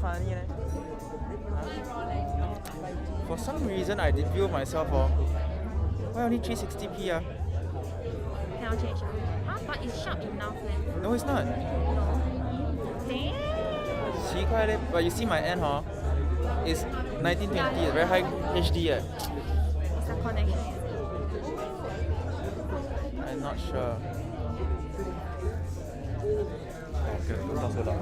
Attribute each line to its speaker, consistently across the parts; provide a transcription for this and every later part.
Speaker 1: funny. For some reason, I did view myself why only 360p?
Speaker 2: Cannot change. Huh? But it's sharp enough.
Speaker 1: No, it's not.
Speaker 2: Damn.
Speaker 1: 奇怪 leh. But you see my end, it's 1920, very high HD.
Speaker 2: It's a connection.
Speaker 1: I'm not sure.
Speaker 3: Okay, 到收到。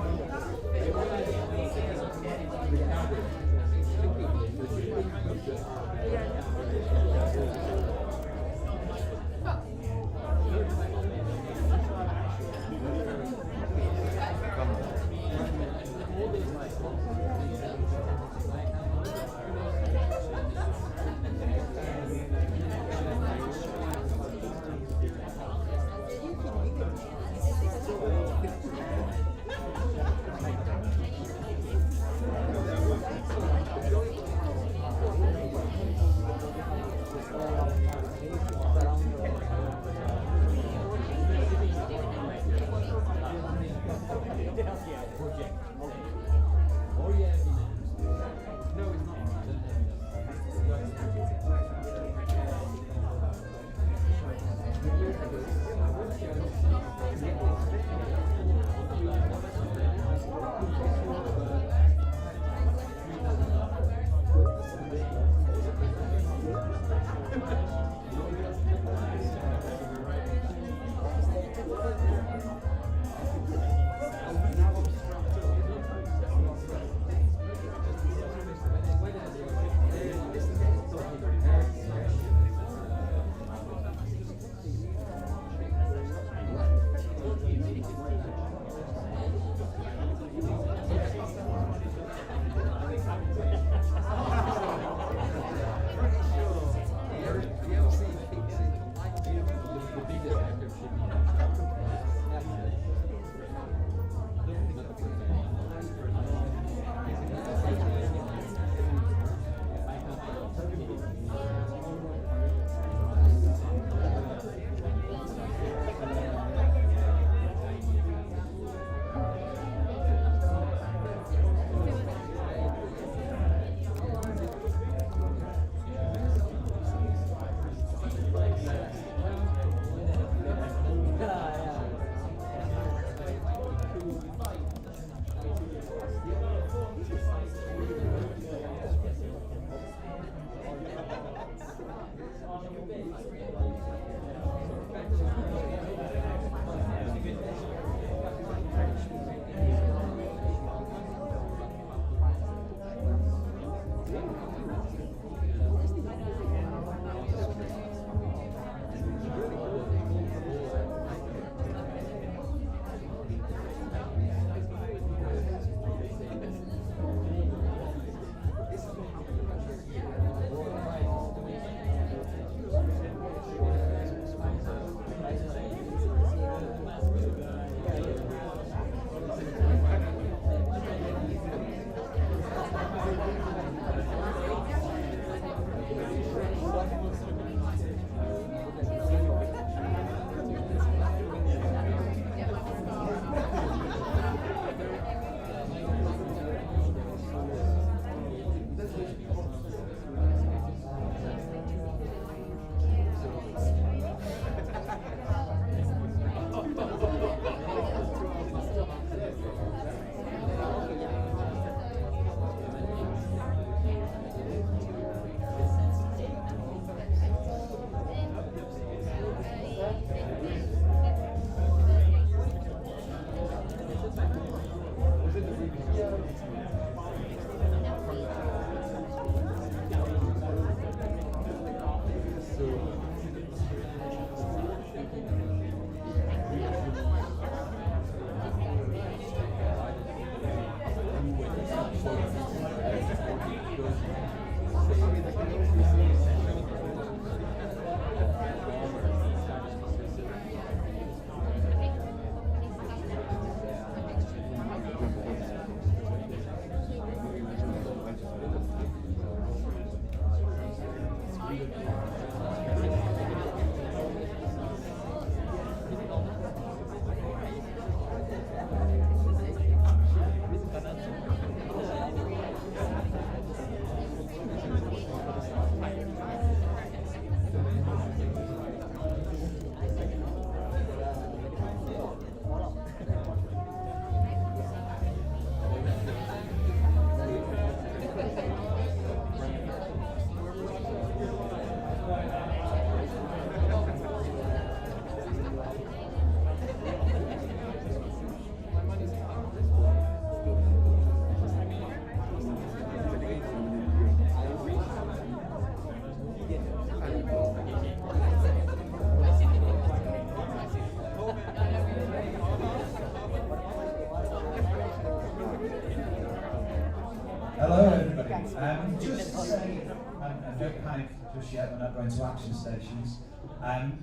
Speaker 4: Just to say, and don't panic just yet, we're not going to action stations.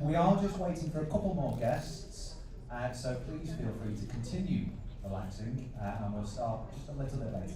Speaker 4: We are just waiting for a couple more guests, so please feel free to continue relaxing, and we'll start just a little bit later.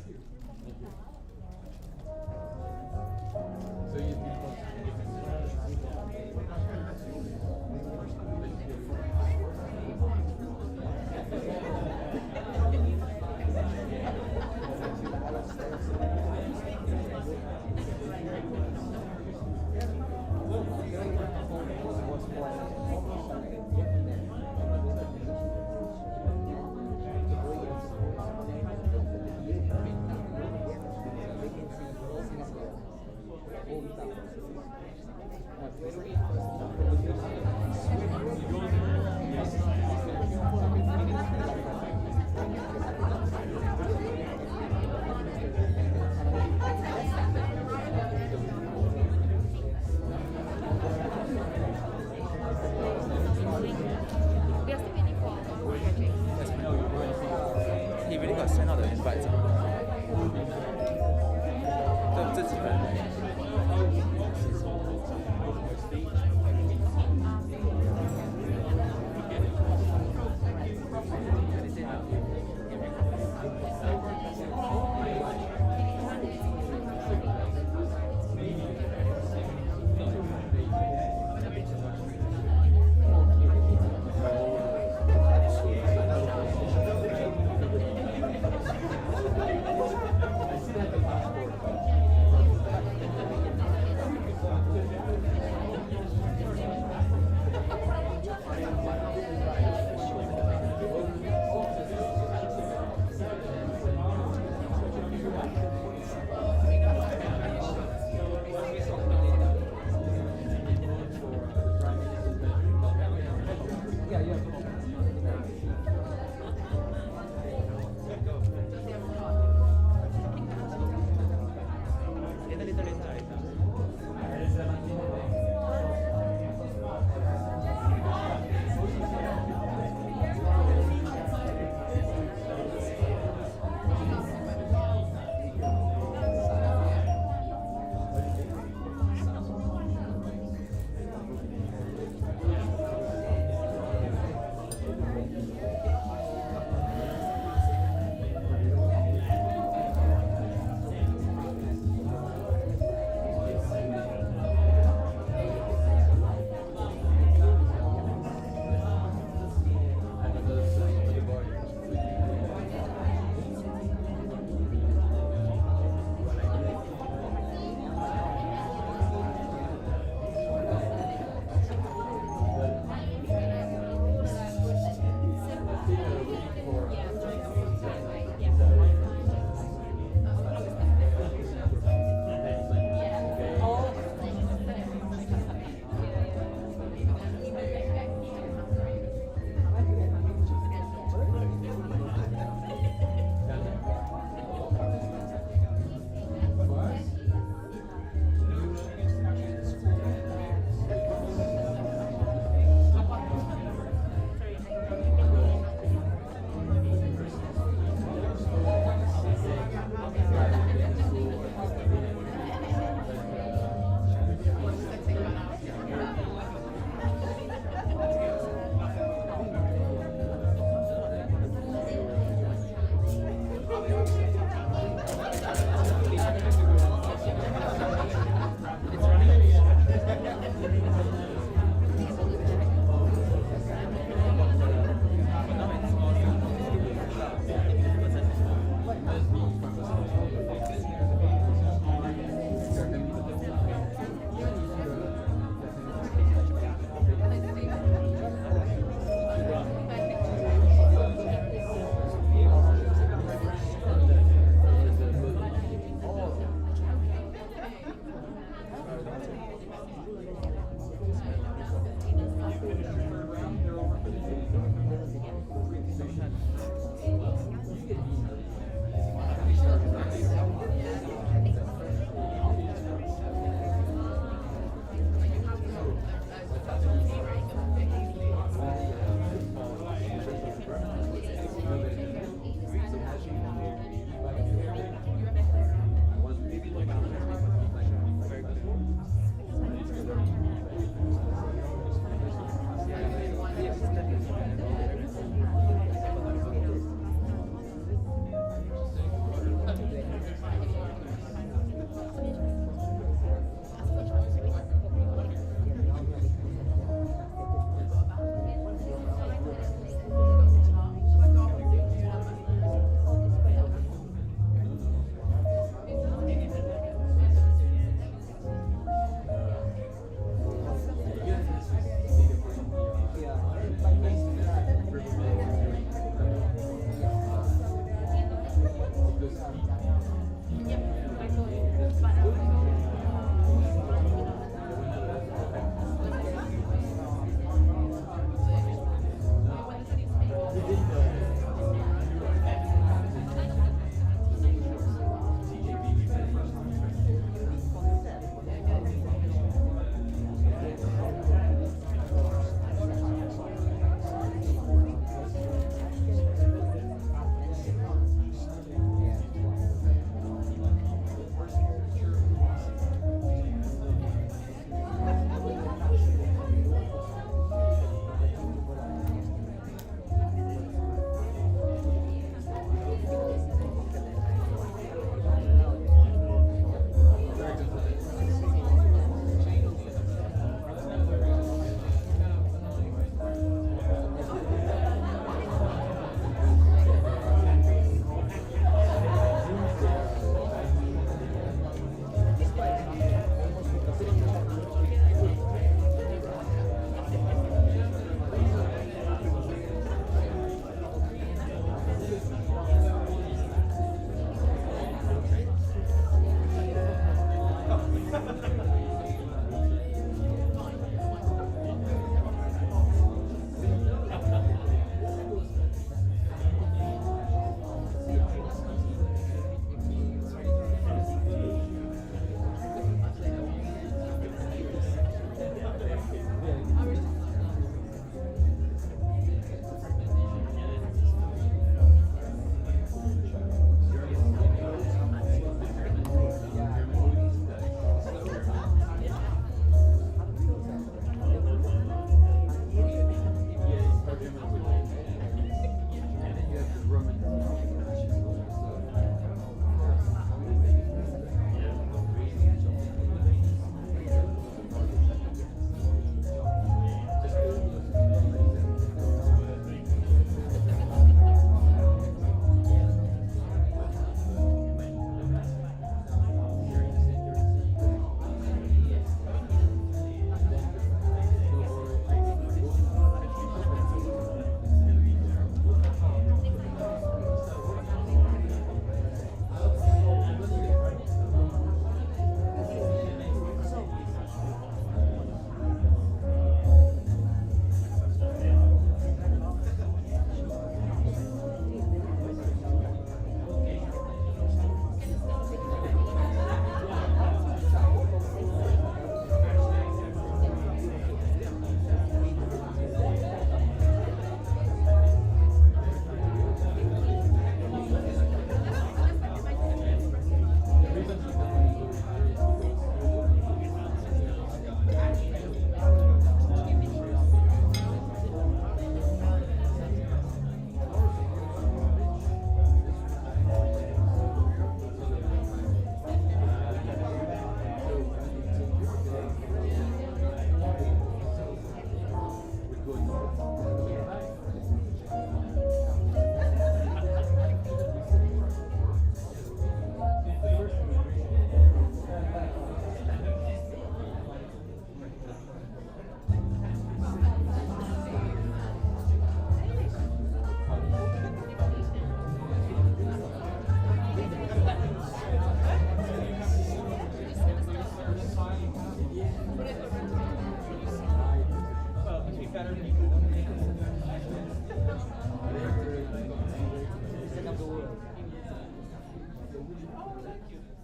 Speaker 2: We are still waiting for Patrick.
Speaker 1: He really got sent out the invites. 这几个人。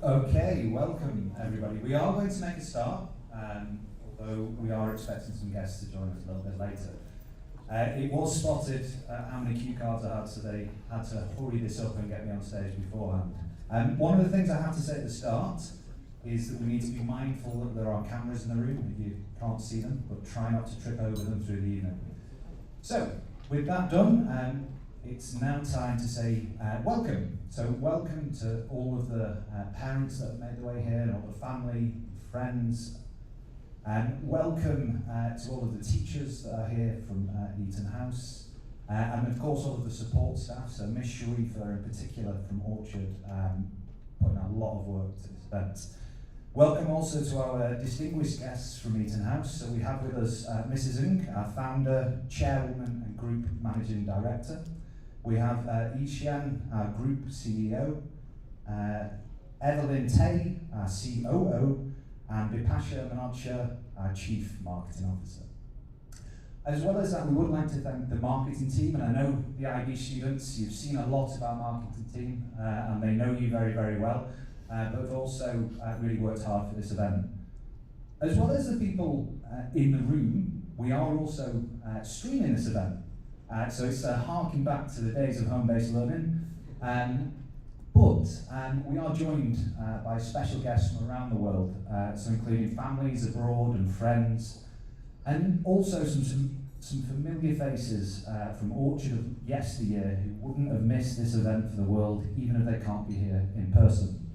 Speaker 4: Okay, welcome everybody. We are going to make a start, although we are expecting some guests to join us a little bit later. It was spotted how many cue cards I had, so they had to hurry this up and get me on stage beforehand. One of the things I have to say at the start is that we need to be mindful that there are cameras in the room. You can't see them, but try not to trip over them through the evening. So, with that done, it's now time to say welcome. So welcome to all of the parents that have made their way here, and all the family, friends, and welcome to all of the teachers that are here from EtonHouse, and of course all of the support staff. So Miss Sharifa in particular from Orchard, putting a lot of work to this event. Welcome also to our distinguished guests from EtonHouse. So we have with us Mrs. Ng, our founder, chairwoman and group managing director. We have Ishan, our group CEO, Evelyn Tay, our COO, and Bipasha Manocha, our chief marketing officer. As well as that, we would like to thank the marketing team, and I know the IB students, you've seen a lot of our marketing team, and they know you very, very well, but have also really worked hard for this event. As well as the people in the room, we are also streaming this event. So it's harking back to the days of home-based learning, but we are joined by special guests from around the world, so including families abroad and friends, and also some familiar faces from Orchard of yesteryear who wouldn't have missed this event for the world, even if they can't be here in person.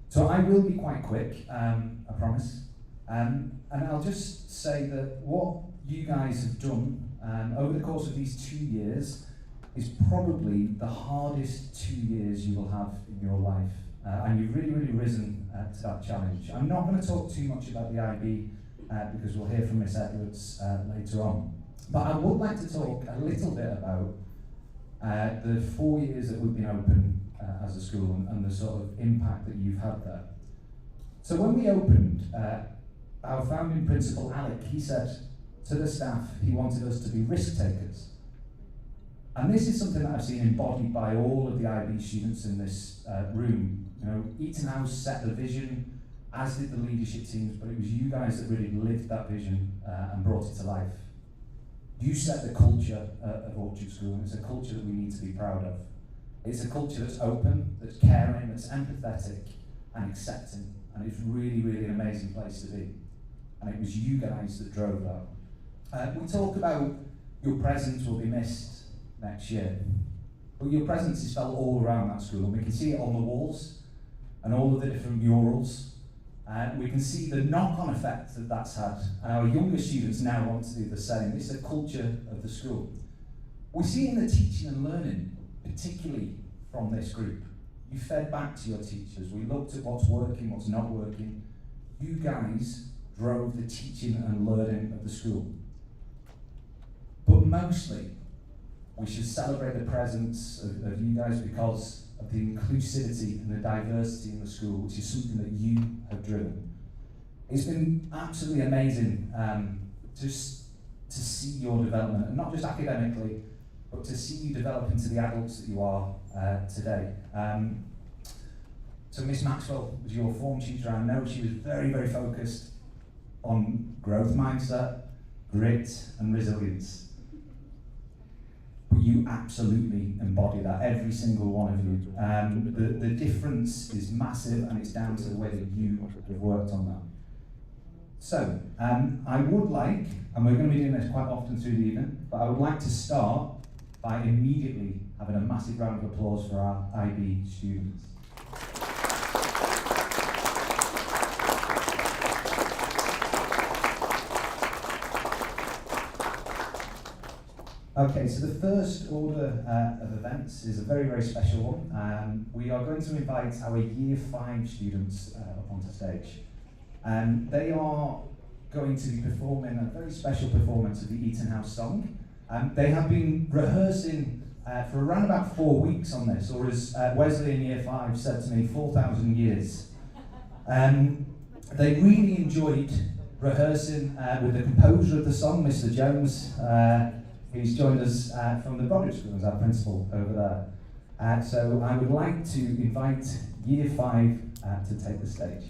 Speaker 4: So I will be quite quick, I promise, and I'll just say that what you guys have done over the course of these 2 years is probably the hardest 2 years you will have in your life. And you've really, really risen to that challenge. I'm not going to talk too much about the IB because we'll hear from Miss Edwards later on. But I would like to talk a little bit about the 4 years that we've been open as a school and the sort of impact that you've had there. So when we opened, our founding principal, Alec, he said to the staff, he wanted us to be risk takers. And this is something that I've seen embodied by all of the IB students in this room. You know, EtonHouse set the vision, as did the leadership teams, but it was you guys that really lived that vision and brought it to life. You set the culture of Orchard School, and it's a culture that we need to be proud of. It's a culture that's open, that's caring, that's empathetic and accepting, and it's really, really an amazing place to be. And it was you guys that drove that. We talk about your presence will be missed next year, but your presence is felt all around that school, and we can see it on the walls and all of the different murals. We can see the knock-on effect that that's had, and our younger students now want to do the same. It's the culture of the school. We see it in the teaching and learning, particularly from this group. You fed back to your teachers. We looked at what's working, what's not working. You guys drove the teaching and learning of the school. But mostly, we should celebrate the presence of you guys because of the inclusivity and the diversity in the school, which is something that you have driven. It's been absolutely amazing just to see your development, and not just academically, but to see you develop into the adults that you are today. So Miss Maxwell was your form tutor. I know she was very, very focused on growth mindset, grit, and resilience. But you absolutely embody that, every single one of you. The difference is massive, and it's down to the way that you have worked on that. So, I would like, and we're going to be doing this quite often through the evening, but I would like to start by immediately having a massive round of applause for our IB students. Okay, so the first order of events is a very, very special one. We are going to invite our Year 5 students up onto stage. They are going to be performing a very special performance of the EtonHouse song. They have been rehearsing for around about 4 weeks on this, or as Wesley in Year 5 said to me, 4,000 years. They really enjoyed rehearsing with the composer of the song, Mr. Jones. He's joined us from the Broderick School as our principal over there. So I would like to invite Year 5 to take the stage.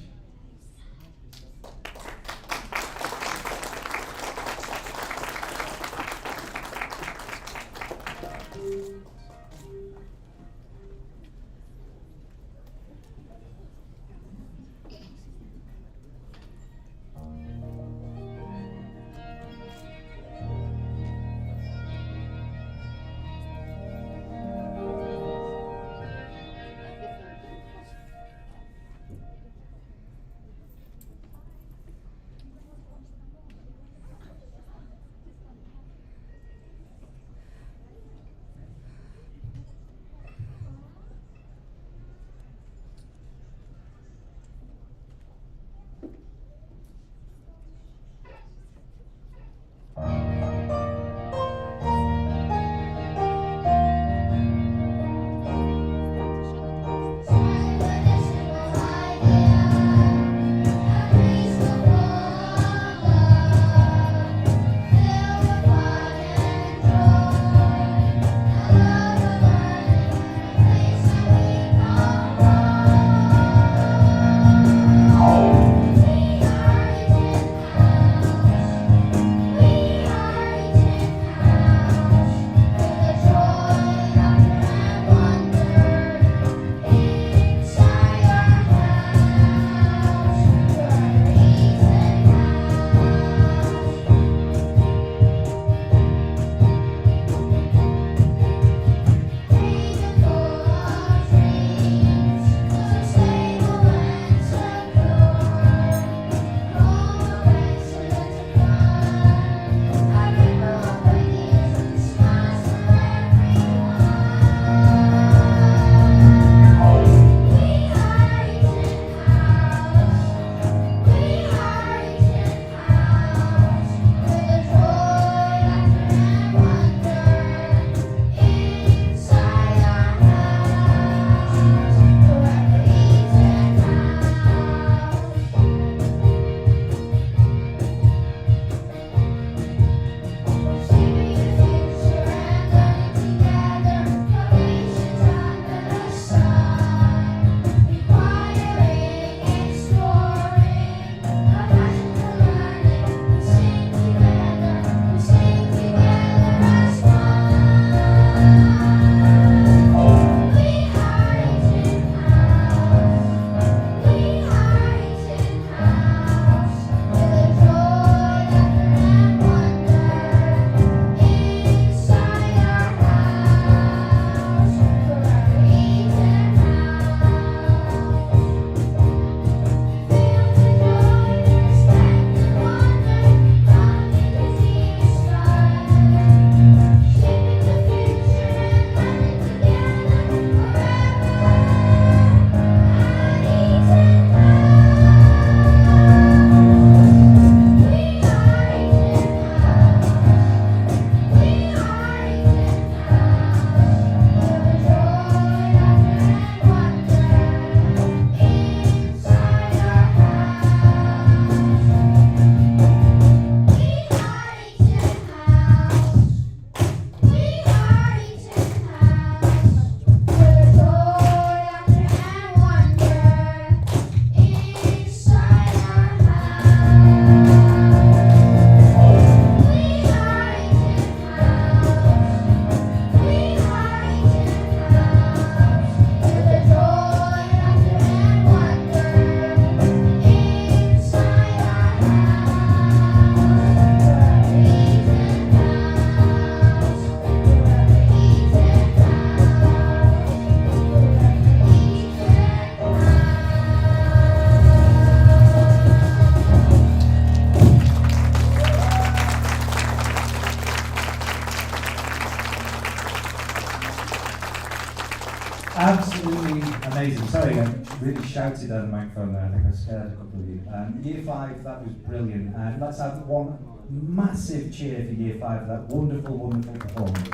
Speaker 4: Absolutely amazing. Sorry, I really shouted at the microphone there. I think I scared a couple of you. Year 5, that was brilliant. Let's have one massive cheer for Year 5 for that wonderful, wonderful performance.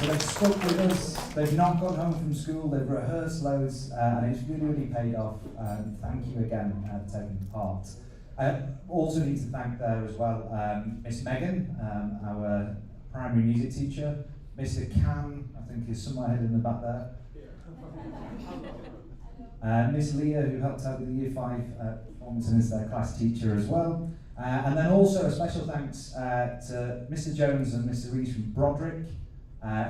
Speaker 4: So they've stuck with us. They've not gone home from school. They've rehearsed loads, and it's really, really paid off. Thank you again for taking part. Also need to thank there as well Miss Megan, our primary music teacher. Mr. Cam, I think, is somewhere headed in the back there. Miss Leah, who helped out with the Year 5 performance and is their class teacher as well. And then also a special thanks to Mr. Jones and Mr. Rees from Broderick,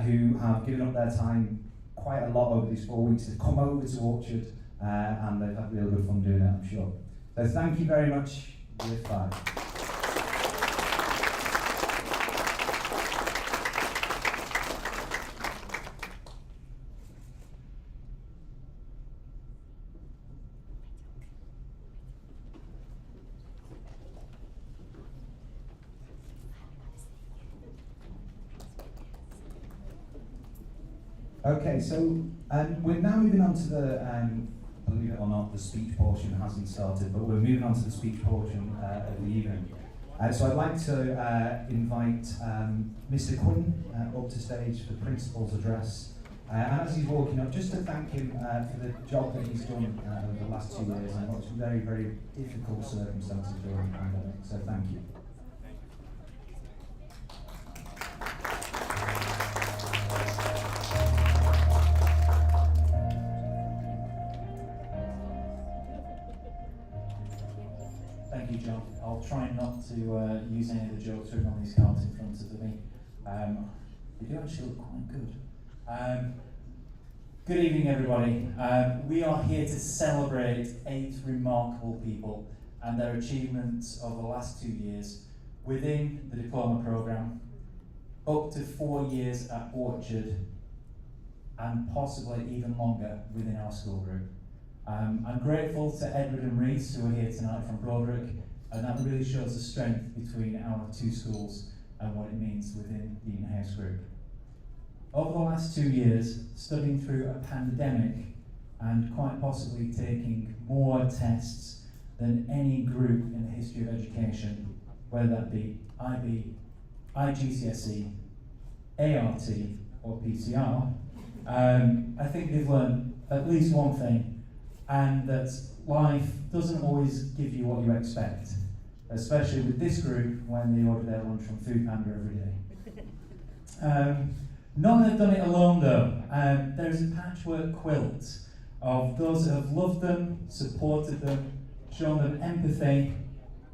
Speaker 4: who have given up their time quite a lot over these 4 weeks to come over to Orchard, and they've had real good fun doing it, I'm sure. So thank you very much, Year 5. Okay, so we're now moving on to the, believe it or not, the speech portion hasn't started, but we're moving on to the speech portion of the evening. So I'd like to invite Mr. Quinn up to stage for the Principal's address. And as he's walking up, just to thank him for the job that he's done over the last 2 years and what's very, very difficult circumstances during the pandemic. So thank you.
Speaker 5: Thank you, John. I'll try not to use any of the jokes written on these cards in front of me. They do actually look quite good. Good evening, everybody. We are here to celebrate 8 remarkable people and their achievements over the last 2 years within the diploma programme, up to 4 years at Orchard, and possibly even longer within our school group. I'm grateful to Edward and Reese, who are here tonight from Broderick, and that really shows the strength between our 2 schools and what it means within the EtonHouse group. Over the last 2 years, studying through a pandemic and quite possibly taking more tests than any group in the history of education, whether that be IB, IGCSE, ART or PCR, I think they've learned at least one thing, and that life doesn't always give you what you expect, especially with this group when they order their lunch from Food Panda every day. None have done it alone though. There is a patchwork quilt of those that have loved them, supported them, shown them empathy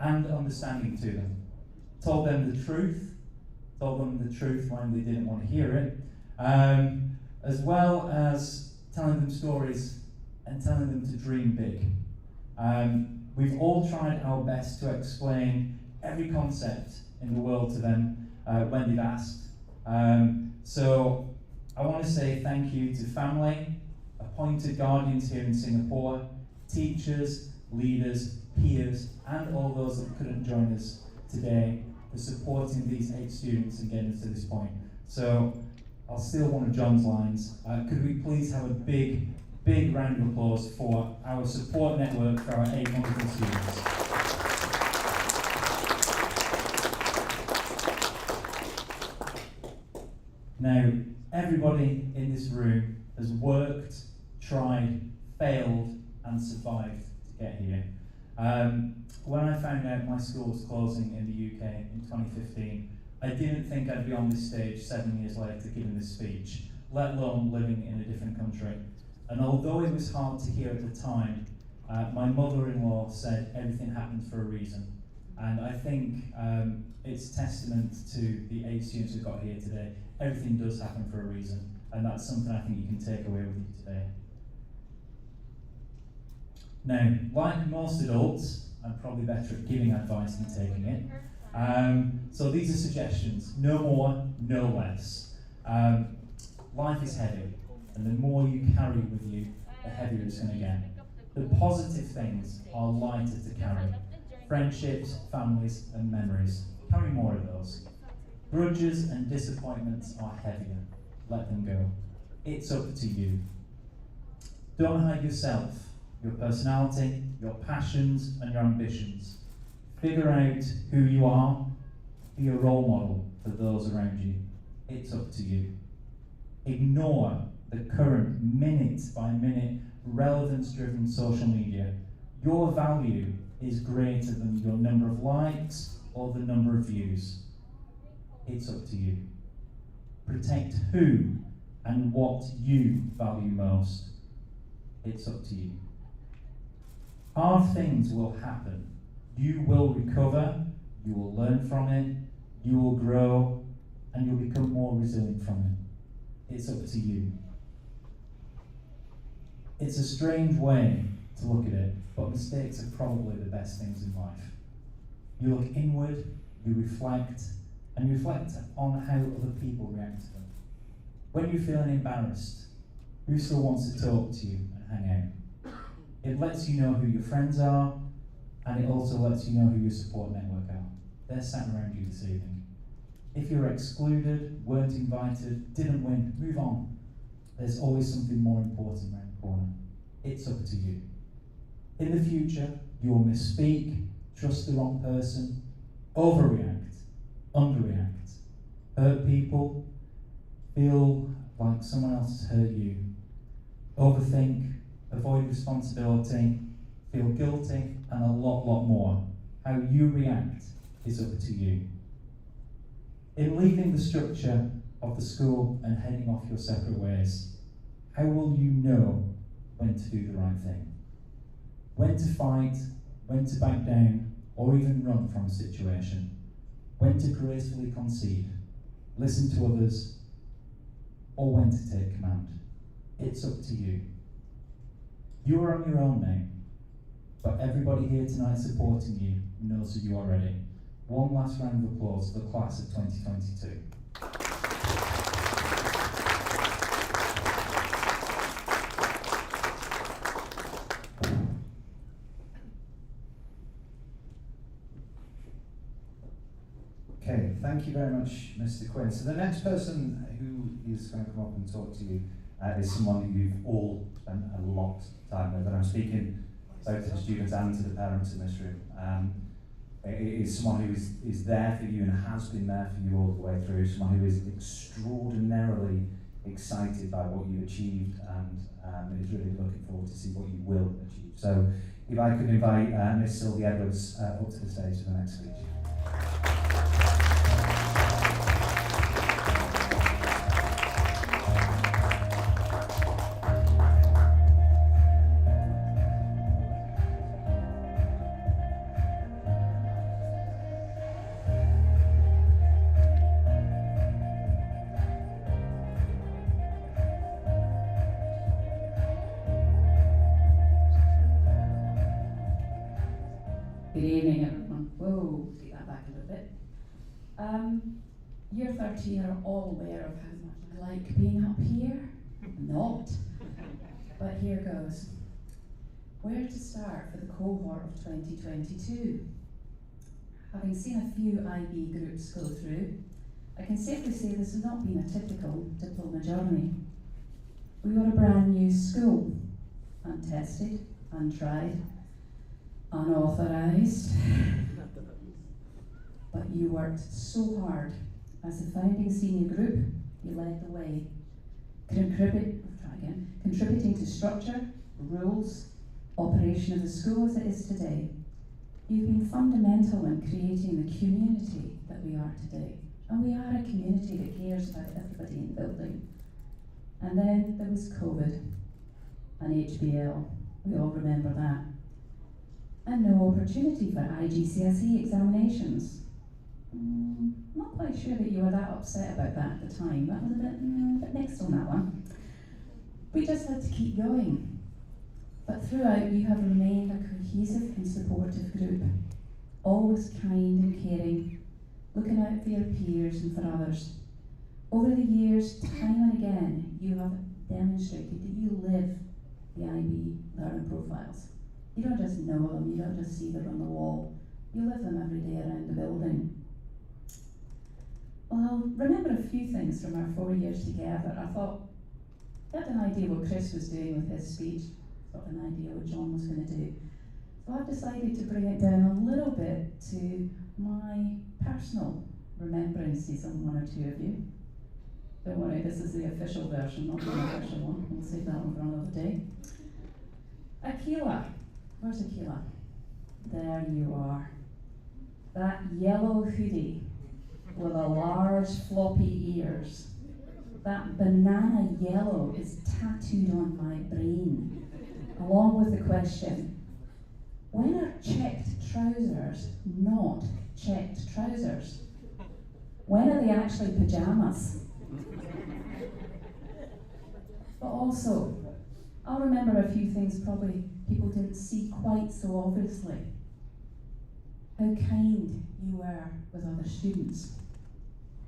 Speaker 5: and understanding to them, told them the truth when they didn't want to hear it, as well as telling them stories and telling them to dream big. We've all tried our best to explain every concept in the world to them when they've asked. So I want to say thank you to family, appointed guardians here in Singapore, teachers, leaders, peers, and all those that couldn't join us today for supporting these 8 students and getting us to this point. So I'll steal one of John's lines. Could we please have a big round of applause for our support network for our 8 wonderful students. Now, everybody in this room has worked, tried, failed, and survived to get here. When I found out my school was closing in the UK in 2015, I didn't think I'd be on this stage 7 years later giving this speech, let alone living in a different country. And although it was hard to hear at the time, my mother-in-law said everything happens for a reason. And I think it's testament to the 8 students we've got here today. Everything does happen for a reason. And that's something I think you can take away with you today. Now, like most adults, I'm probably better at giving advice than taking it. So these are suggestions. No more, no less. Life is heavy. And the more you carry with you, the heavier it's going to get. The positive things are lighter to carry. Friendships, families, and memories. Carry more of those. Grudges and disappointments are heavier. Let them go. It's up to you. Don't hide yourself, your personality, your passions and your ambitions. Figure out who you are. Be a role model for those around you. It's up to you. Ignore the current minute-by-minute relevance-driven social media. Your value is greater than your number of likes or the number of views. It's up to you. Protect who and what you value most. It's up to you. Hard things will happen. You will recover, you will learn from it, you will grow, and you'll become more resilient from it. It's up to you. It's a strange way to look at it, but mistakes are probably the best things in life. You look inward, you reflect, and you reflect on how other people react to them. When you're feeling embarrassed, who still wants to talk to you and hang out? It lets you know who your friends are, and it also lets you know who your support network are. They're sat around you this evening. If you're excluded, weren't invited, didn't win, move on. There's always something more important around the corner. It's up to you. In the future, you'll misspeak, trust the wrong person, overreact, underreact, hurt people, feel like someone else has hurt you, overthink, avoid responsibility, feel guilty, and a lot more. How you react is up to you. In leaving the structure of the school and heading off your separate ways, how will you know when to do the right thing? When to fight, when to back down, or even run from a situation? When to gracefully concede, listen to others, or when to take command? It's up to you. You are on your own now, but everybody here tonight supporting you knows that you are ready. One last round of applause for the class of 2022.
Speaker 4: Okay, thank you very much, Mr. Quinn. So the next person who is going to come up and talk to you is someone who you've all spent a lot of time with, and I'm speaking both to the students and to the parents in this room. It is someone who is there for you and has been there for you all the way through, someone who is extraordinarily excited by what you've achieved and is really looking forward to see what you will achieve. So if I could invite Miss Sylvie Edwards up to the stage for the next speech.
Speaker 6: Good evening, everyone. Whoa, take that back a little bit. Year 13 are all aware of how much I like being up here. Not. But here goes. Where to start for the cohort of 2022? Having seen a few IB groups go through, I can safely say this has not been a typical diploma journey. We were a brand new school, untested, untried, unauthorised, but you worked so hard. As the founding senior group, you led the way, contributing to structure, rules, operation of the school as it is today. You've been fundamental in creating the community that we are today, and we are a community that cares about everybody in the building. And then there was COVID and HBL, we all remember that. And no opportunity for IGCSE examinations. Not quite sure that you were that upset about that at the time. That was a bit mixed on that one. We just had to keep going. But throughout, you have remained a cohesive and supportive group, always kind and caring, looking out for your peers and for others. Over the years, time and again, you have demonstrated that you live the IB learning profiles. You don't just know them, you don't just see them on the wall. You live them every day around the building. Well, I'll remember a few things from our 4 years together. I thought, I had an idea what Chris was doing with his speech, got an idea what John was going to do. So I've decided to bring it down a little bit to my personal remembrances on one or two of you. Don't worry, this is the official version, not the unofficial one. We'll save that one for another day. Aquila. Where's Aquila? There you are. That yellow hoodie with a large floppy ears. That banana yellow is tattooed on my brain, along with the question, when are checked trousers not checked trousers? When are they actually pajamas? But also, I'll remember a few things probably people didn't see quite so obviously. How kind you were with other students.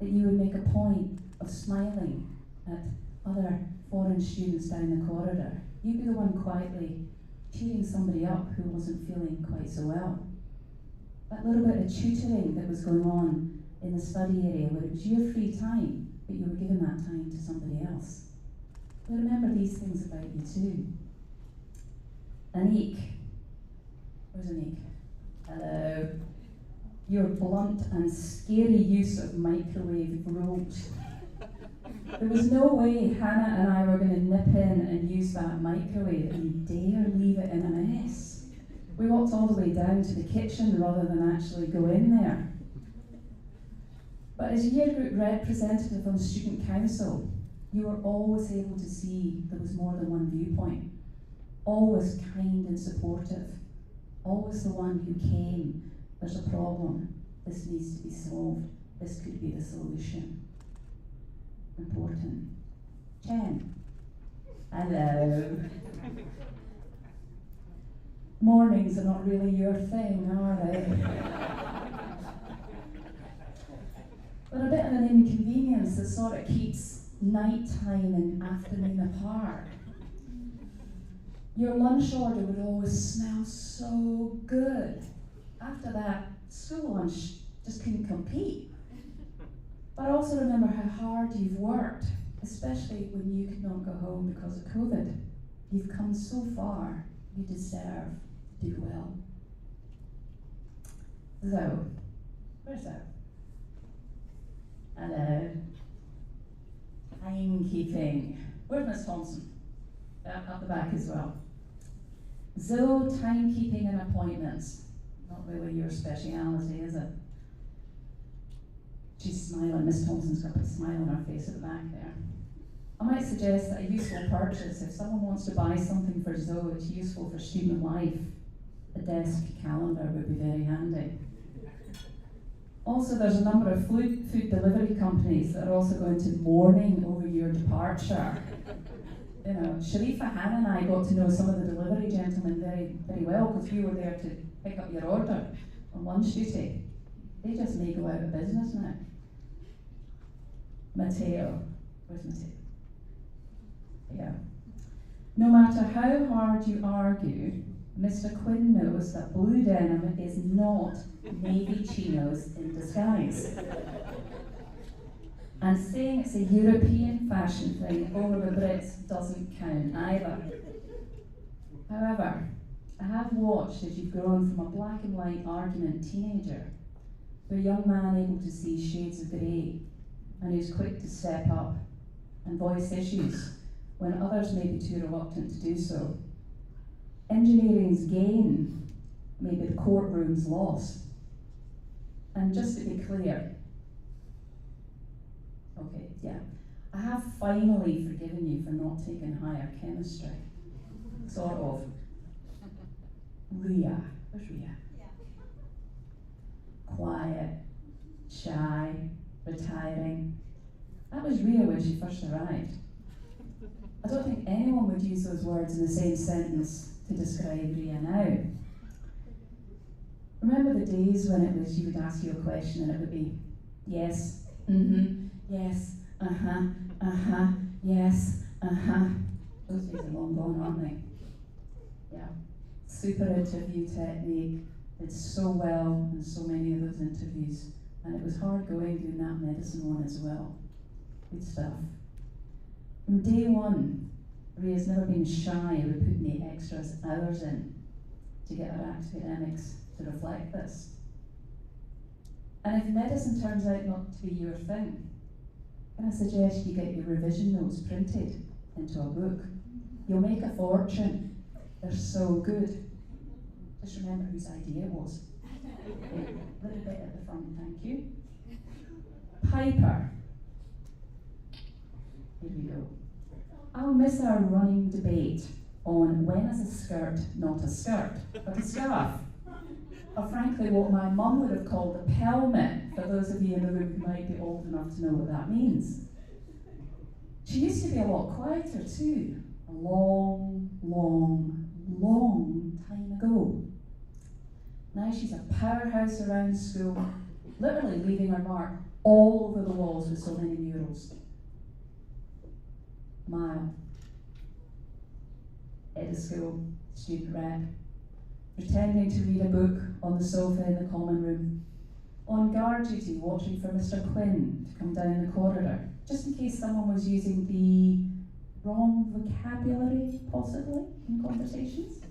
Speaker 6: That you would make a point of smiling at other foreign students down the corridor. You'd be the one quietly cheering somebody up who wasn't feeling quite so well. That little bit of tutoring that was going on in the study area where it was your free time, but you were giving that time to somebody else. But remember these things about you too. Anik. Where's Anik? Hello. Your blunt and scary use of microwave rules. There was no way Hannah and I were going to nip in and use that microwave and dare leave it in a mess. We walked all the way down to the kitchen rather than actually go in there. But as year group representative on student council, you were always able to see there was more than one viewpoint. Always kind and supportive. Always the one who came. There's a problem. This needs to be solved. This could be the solution. Important. Chen. Hello. Mornings are not really your thing, are they? They're a bit of an inconvenience that sort of keeps nighttime and afternoon apart. Your lunch order would always smell so good. After that, school lunch just couldn't compete. But I also remember how hard you've worked, especially when you could not go home because of COVID. You've come so far, you deserve to do well. Zoe. Where's Zoe? Hello. Timekeeping. Where's Miss Thompson? Up the back as well. Zoe, timekeeping and appointments. Not really your speciality, is it? She's smiling. Miss Thompson's got a smile on her face at the back there. I might suggest that a useful purchase, if someone wants to buy something for Zoe, it's useful for student life. A desk calendar would be very handy. Also, there's a number of food delivery companies that are also going to mourning over your departure. You know, Sharifa, Hannah and I got to know some of the delivery gentlemen very, very well because we were there to pick up your order on lunch duty. They just may go out of business now. Mateo. Where's Mateo? Yeah. No matter how hard you argue, Mr. Quinn knows that blue denim is not navy chinos in disguise. And saying it's a European fashion thing over the Brits doesn't count either. However, I have watched as you've grown from a black and white argument teenager to a young man able to see shades of grey and who's quick to step up and voice issues when others may be too reluctant to do so. Engineering's gain may be the courtroom's loss. And just to be clear, okay, yeah, I have finally forgiven you for not taking higher chemistry. Sort of. Ria. Where's Ria? Yeah. Quiet, shy, retiring. That was Ria when she first arrived. I don't think anyone would use those words in the same sentence to describe Ria now. Remember the days when it was you would ask you a question and it would be yes, yes, yes, Those days are long gone, aren't they? Yeah. Super interview technique. Did so well in so many of those interviews. and it was hard going doing that medicine one as well. Good stuff. From day one, Rhea's never been shy about putting the extra hours in to get her academics to reflect this. And if medicine turns out not to be your thing, can I suggest you get your revision notes printed into a book? You'll make a fortune. They're so good. Just remember whose idea it was. A little bit at the front, thank you. Piper. Here we go. I'll miss our running debate on when is a skirt not a skirt, but a scarf. Or frankly, what my mum would have called a pelmet, for those of you in the room who might be old enough to know what that means. She used to be a lot quieter too, a long, long, long time ago. Now she's a powerhouse around school, literally leaving her mark all over the walls with so many murals. Mile. Head of school, student rep, pretending to read a book on the sofa in the common room, on guard duty watching for Mr. Quinn to come down the corridor, just in case someone was using the wrong vocabulary, possibly, in conversations.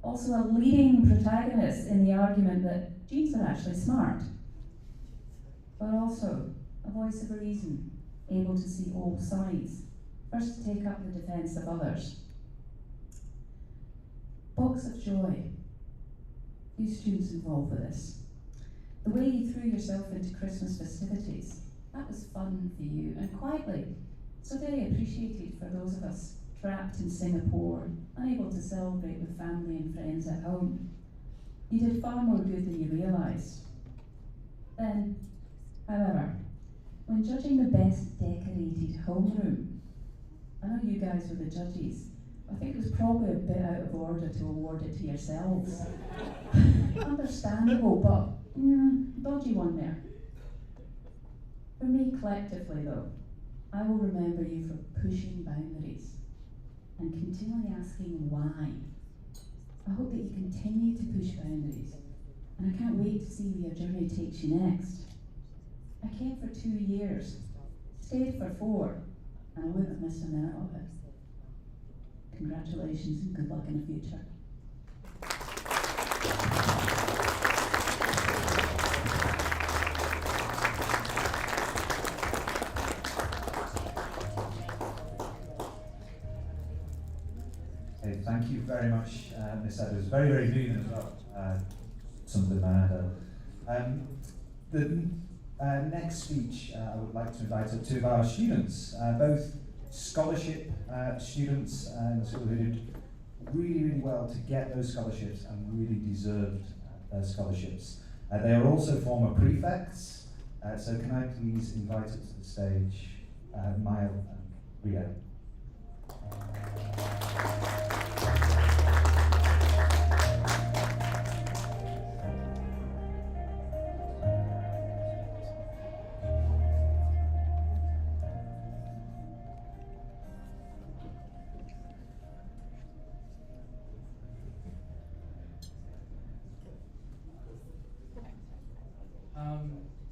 Speaker 6: Also a leading protagonist in the argument that genes are actually smart, but also a voice of reason, able to see all sides, first to take up the defence of others. Box of joy. Few students involved with this. The way you threw yourself into Christmas festivities, that was fun for you, and quietly, so very appreciated for those of us trapped in Singapore, unable to celebrate with family and friends at home. You did far more good than you realised. Then, however, when judging the best decorated homeroom, I know you guys were the judges, I think it was probably a bit out of order to award it to yourselves. Understandable, but dodgy one there. For me, collectively though, I will remember you for pushing boundaries and continually asking why. I hope that you continue to push boundaries, and I can't wait to see where your journey takes you next. I came for 2 years, stayed for 4, and I wouldn't have missed a minute of it. Congratulations and good luck in the future.
Speaker 4: Okay, thank you very much, Miss Edwards. Very, very moving as well. Something I had. The next speech I would like to invite up two of our students, both scholarship students in the school who did really, really well to get those scholarships and really deserved their scholarships. They are also former prefects, so can I please invite up to the stage Maya and Ria.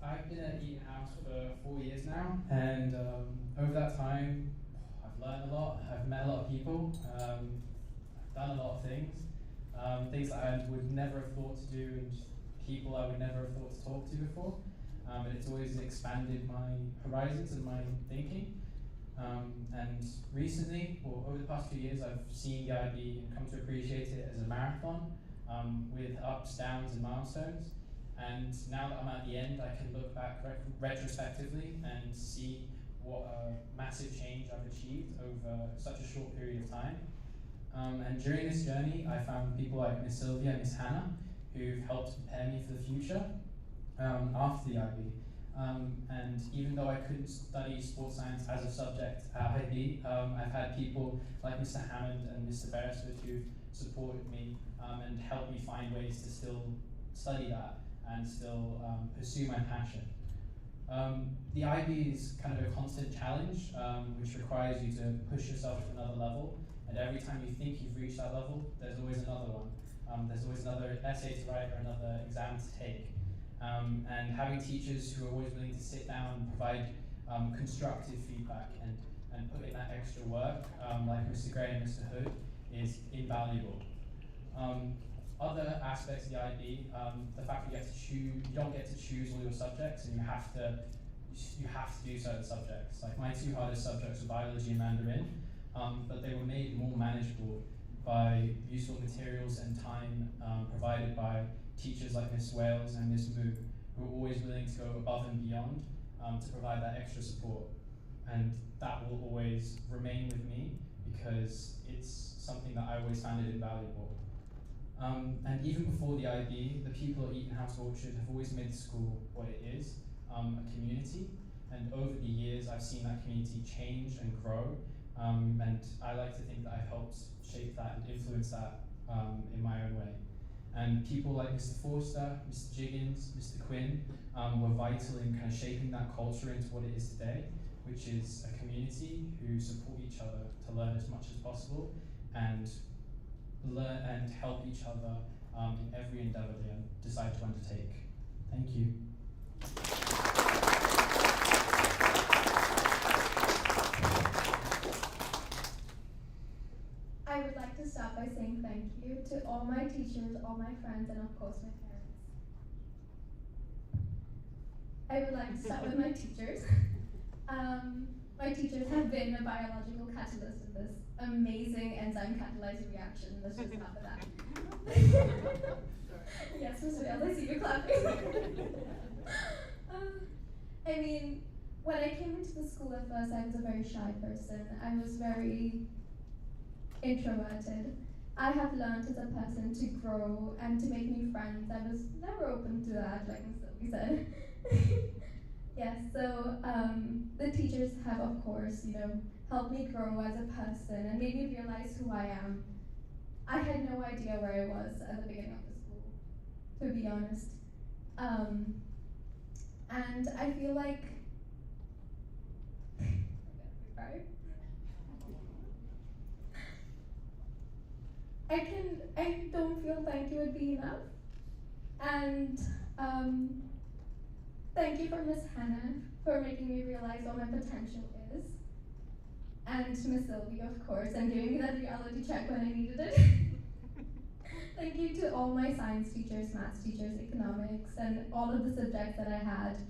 Speaker 7: I've been at EtonHouse for 4 years now, and over that time, I've learned a lot, I've met a lot of people, I've done a lot of things, things that I would never have thought to do, and people I would never have thought to talk to before, and it's always expanded my horizons and my thinking. And recently, or over the past 2 years, I've seen the IB and come to appreciate it as a marathon with ups, downs, and milestones. And now that I'm at the end, I can look back retrospectively and see what a massive change I've achieved over such a short period of time. And during this journey, I found people like Miss Sylvia and Miss Hannah, who've helped prepare me for the future after the IB. And even though I couldn't study sports science as a subject at IB, I've had people like Mr. Hammond and Mr. Beresford who've supported me and helped me find ways to still study that and still pursue my passion. The IB is kind of a constant challenge, which requires you to push yourself to another level, and every time you think you've reached that level, there's always another one. There's always another essay to write or another exam to take. and having teachers who are always willing to sit down and provide constructive feedback and put in that extra work, like Mr. Gray and Mr. Hood, is invaluable. Other aspects of the IB, the fact that you have to choose, you don't get to choose all your subjects, and you have to do certain subjects. Like my two hardest subjects were biology and Mandarin, but they were made more manageable by useful materials and time provided by teachers like Miss Wales and Miss Moo, who are always willing to go above and beyond to provide that extra support. And that will always remain with me because it's something that I always found it invaluable. And even before the IB, the people at EtonHouse Orchard have always made the school what it is, a community. And over the years, I've seen that community change and grow. And I like to think that I've helped shape that and influence that in my own way. And people like Mr. Forster, Mr. Jiggins, Mr. Quinn were vital in kind of shaping that culture into what it is today, which is a community who support each other to learn as much as possible and learn and help each other in every endeavor they decide to undertake. Thank you.
Speaker 8: I would like to start by saying thank you to all my teachers, all my friends, and of course my parents. I would like to start with my teachers. My teachers have been a biological catalyst in this amazing enzyme catalyzed reaction. Let's just start with that. Yes, Ms. Wales, I see you clapping. I mean, when I came into the school at first, I was a very shy person. I was very introverted. I have learned as a person to grow and to make new friends. I was never open to that, like Ms. Sylvie said. Yes, so the teachers have, of course, helped me grow as a person and made me realize who I am. I had no idea where I was at the beginning of the school, to be honest. And I feel like I don't feel thank you would be enough. And thank you for Miss Hannah for making me realize what my potential is. And Miss Sylvie, of course, and giving me that reality check when I needed it. Thank you to all my science teachers, maths teachers, economics, and all of the subjects that I had.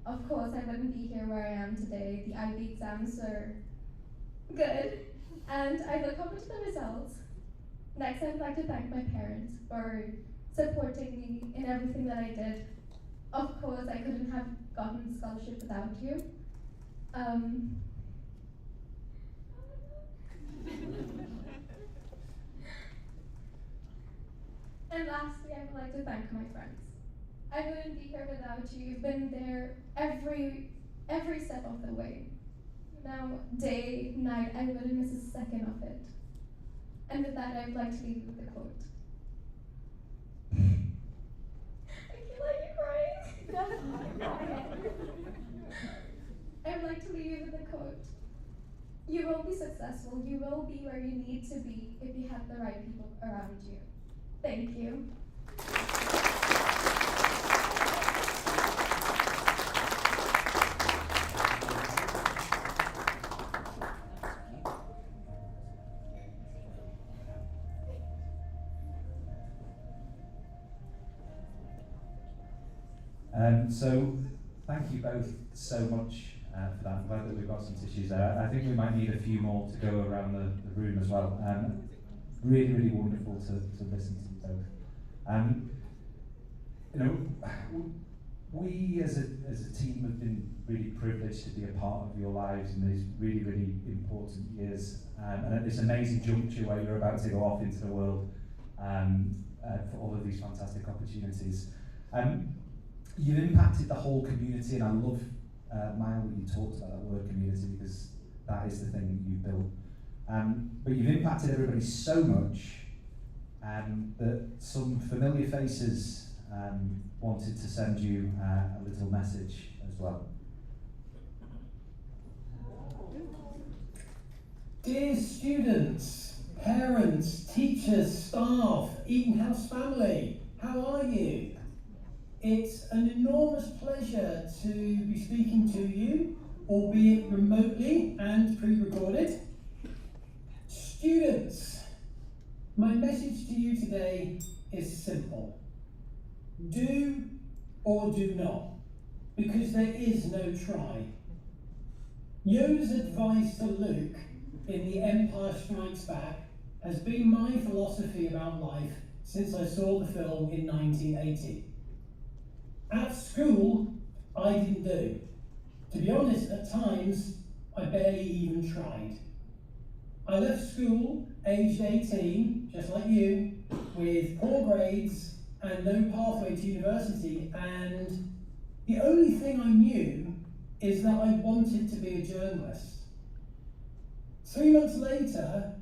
Speaker 8: Of course, I wouldn't be here where I am today. The IB exams are good, and I look forward to the results. Next, I'd like to thank my parents for supporting me in everything that I did. Of course, I couldn't have gotten the scholarship without you. And lastly, I would like to thank my friends. I wouldn't be here without you. You've been there every step of the way. Day, night, I wouldn't miss a second of it. And with that, I would like to leave you with a quote. I feel like you're crying. I would like to leave you with a quote. You will be successful. You will be where you need to be if you have the right people around you. Thank you.
Speaker 4: So thank you both so much for that. I'm glad that we've got some tissues there. I think we might need a few more to go around the room as well. Really, really wonderful to listen to you both. We as a team have been really privileged to be a part of your lives in these really, really important years. And at this amazing juncture where you're about to go off into the world for all of these fantastic opportunities. You've impacted the whole community, and I love, Mile, that you talked about that word community, because that is the thing that you've built. But you've impacted everybody so much that some familiar faces wanted to send you a little message as well.
Speaker 9: Dear students, parents, teachers, staff, EtonHouse family, how are you? it's an enormous pleasure to be speaking to you, albeit remotely and pre-recorded. Students, my message to you today is simple. Do or do not, because there is no try. Yoda's advice to Luke in The Empire Strikes Back has been my philosophy about life since I saw the film in 1980. At school, I didn't do. To be honest, at times, I barely even tried. I left school aged 18, just like you, with poor grades and no pathway to university, and the only thing I knew is that I wanted to be a journalist. 3 months later,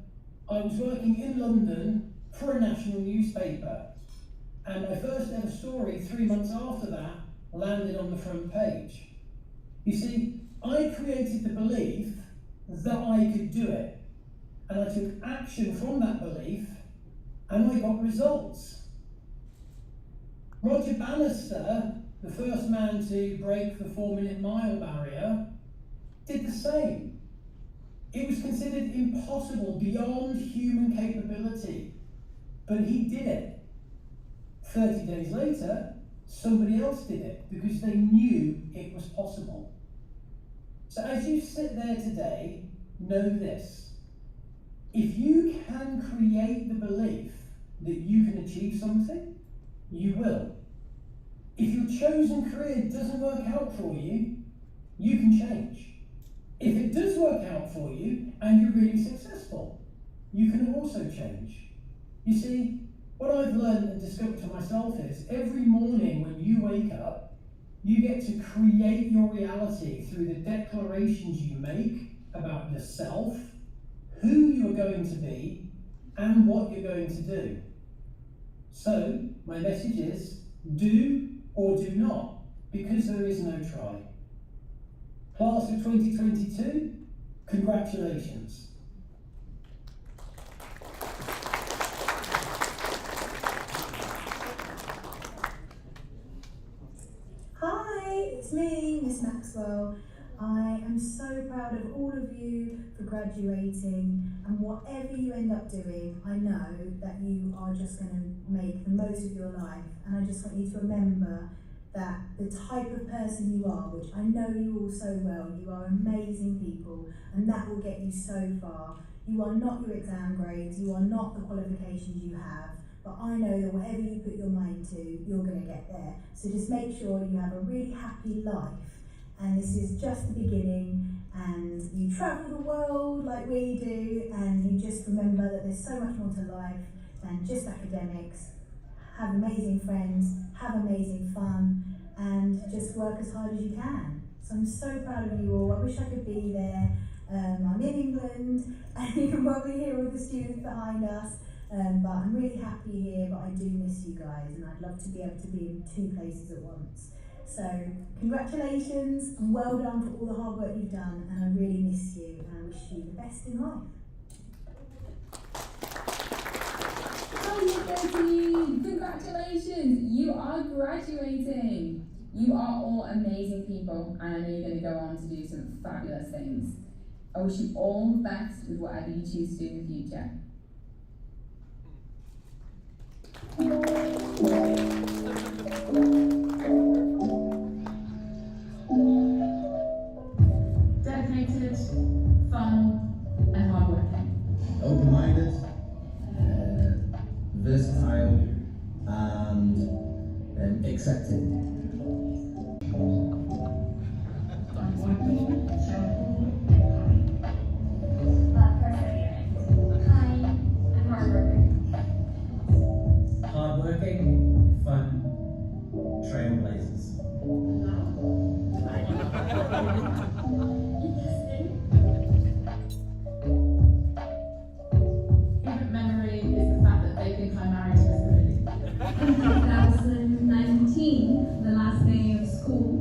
Speaker 9: I was working in London for a national newspaper, and my first ever story 3 months after that landed on the front page. You see, I created the belief that I could do it, and I took action from that belief, and I got results. Roger Bannister, the first man to break the 4-minute mile barrier, did the same. It was considered impossible, beyond human capability, but he did it. 30 days later, somebody else did it because they knew it was possible. So as you sit there today, know this. If you can create the belief that you can achieve something, you will. If your chosen career doesn't work out for you, you can change. If it does work out for you and you're really successful, you can also change. You see, what I've learned and discovered for myself is every morning when you wake up, you get to create your reality through the declarations you make about yourself, who you're going to be, and what you're going to do. So, my message is, do or do not, because there is no try. Class of 2022, congratulations.
Speaker 10: Hi, it's me, Miss Maxwell. I am so proud of all of you for graduating, and whatever you end up doing, I know that you are just going to make the most of your life, and I just want you to remember that the type of person you are, which I know you all so well, you are amazing people, and that will get you so far. You are not your exam grades, you are not the qualifications you have, but I know that whatever you put your mind to, you're going to get there. So just make sure you have a really happy life, and this is just the beginning, and you travel the world like we do, and you just remember that there's so much more to life than just academics. Have amazing friends, have amazing fun, and just work as hard as you can. So I'm so proud of you all. I wish I could be there. I'm in England, and you can probably hear all the students behind us, but I'm really happy here, but I do miss you guys, and I'd love to be able to be in 2 places at once. So congratulations, and well done for all the hard work you've done, and I really miss you, and I wish you the best in life.
Speaker 11: Hi, Year 13! Congratulations! You are graduating! You are all amazing people, and I know you're going to go on to do some fabulous things. I wish you all the best with whatever you choose to do in the future.
Speaker 6: Dedicated, fun, and hardworking.
Speaker 12: Open-minded, versatile, and accepting. Hardworking, fun, trailblazers.
Speaker 6: Favorite memory is the fact that they think I'm married to Mr. Billy.
Speaker 13: In 2019, the last day of school,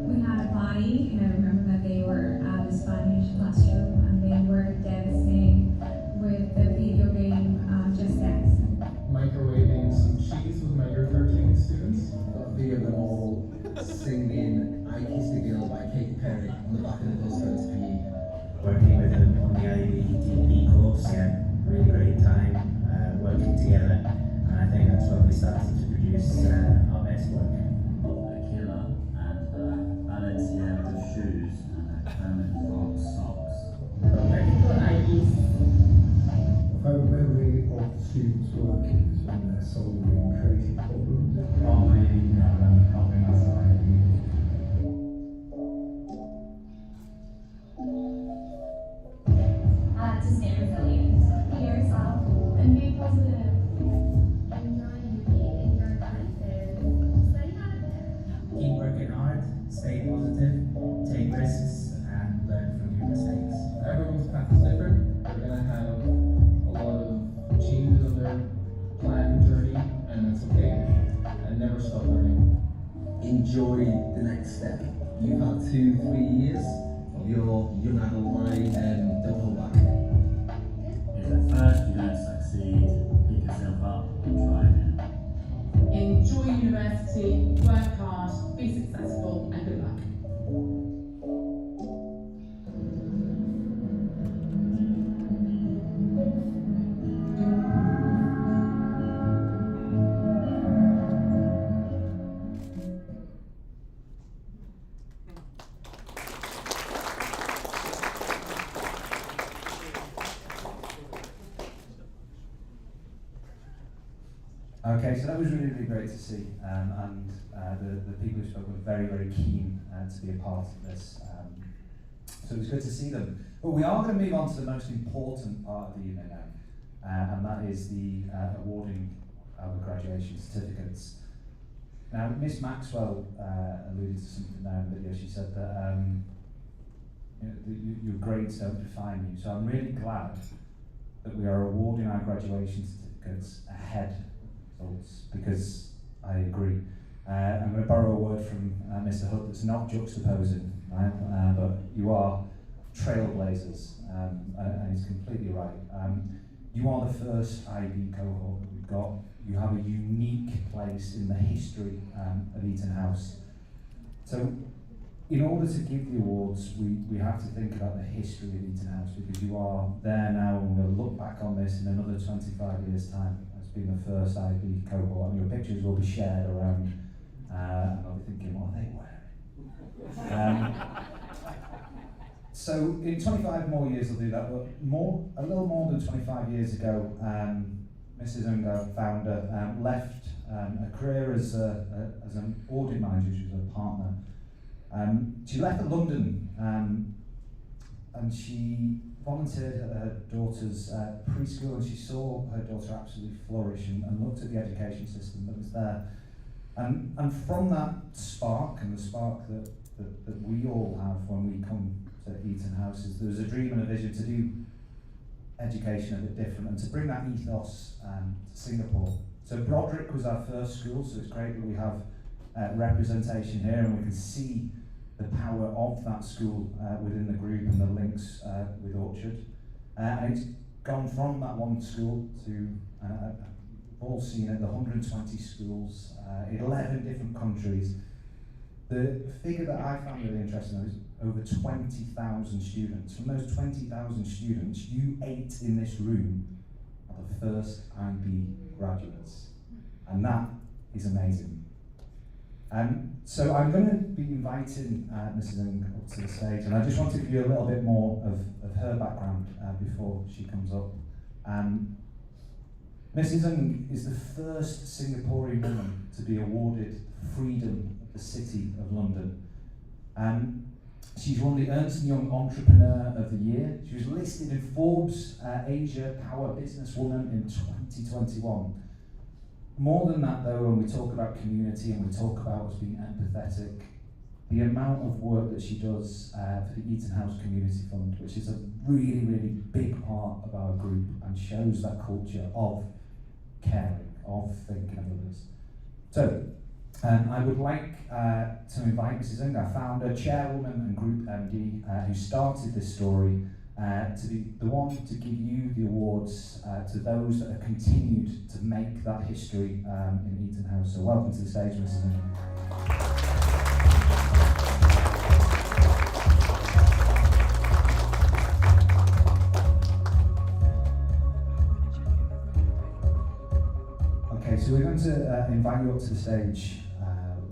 Speaker 13: we had a party, and I remember that they were at the Spanish classroom, and they were dancing with the video game Just Dance.
Speaker 14: Microwaving some cheese with my year 13 students.
Speaker 12: Got a video going hard, stay positive, take risks, and learn from your mistakes.
Speaker 14: Everyone's path is different. They're going to have a lot of changes on their plan and journey, and that's okay. And never stop learning.
Speaker 15: Enjoy the next step. You've had 2-3 years of your young adult life, and don't hold back.
Speaker 5: If at first you don't succeed, pick yourself up and try again.
Speaker 16: Enjoy university, work hard, be successful, and good luck.
Speaker 4: Okay, so that was really, really great to see, and the people who spoke were very, very keen to be a part of this. So it was good to see them. But we are going to move on to the most important part of the evening now, and that is the awarding of the graduation certificates. Now, Miss Maxwell alluded to something there in the video. She said that your grades don't define you. So I'm really glad that we are awarding our graduation certificates ahead results, because I agree. I'm going to borrow a word from Mr. Hood that's not juxtaposing, right? But you are trailblazers, and he's completely right. You are the first IB cohort that we've got. You have a unique place in the history of EtonHouse. So in order to give the awards, we have to think about the history of EtonHouse, because you are there now, and we'll look back on this in another 25 years' time as being the first IB cohort, and your pictures will be shared around, and I'll be thinking, what are they wearing? So in 25 more years we'll do that, but a little more than 25 years ago, Mrs. Ungar, founder, left a career as an audit manager. She was a partner. She left at London, and she volunteered at her daughter's preschool, and she saw her daughter absolutely flourish, and looked at the education system that was there. And from that spark, and the spark that we all have when we come to EtonHouse, is there was a dream and a vision to do education a bit different, and to bring that ethos to Singapore. So Broderick was our first school, so it's great that we have representation here, and we can see the power of that school within the group, and the links with Orchard. And it's gone from that one school to, we've all seen it, the 120 schools, 11 different countries. The figure that I found really interesting is over 20,000 students. From those 20,000 students, you 8 in this room are the first IB graduates. And that is amazing. So I'm going to be inviting Mrs. Ng up to the stage, and I just want to give you a little bit more of her background before she comes up. Mrs. Ng is the first Singaporean woman to be awarded Freedom of the City of London. She's won the Ernst & Young Entrepreneur of the Year. She was listed in Forbes Asia Power Businesswoman in 2021. More than that, though, when we talk about community and we talk about us being empathetic, the amount of work that she does for the EtonHouse Community Fund, which is a really, really big part of our group and shows that culture of caring, of thinking of others. So, I would like to invite Mrs. Ng, our founder, chairwoman and group MD, who started this story, to be the one to give you the awards to those that have continued to make that history in EtonHouse. So welcome to the stage, Mrs. Ng. Okay, so we're going to invite you up to the stage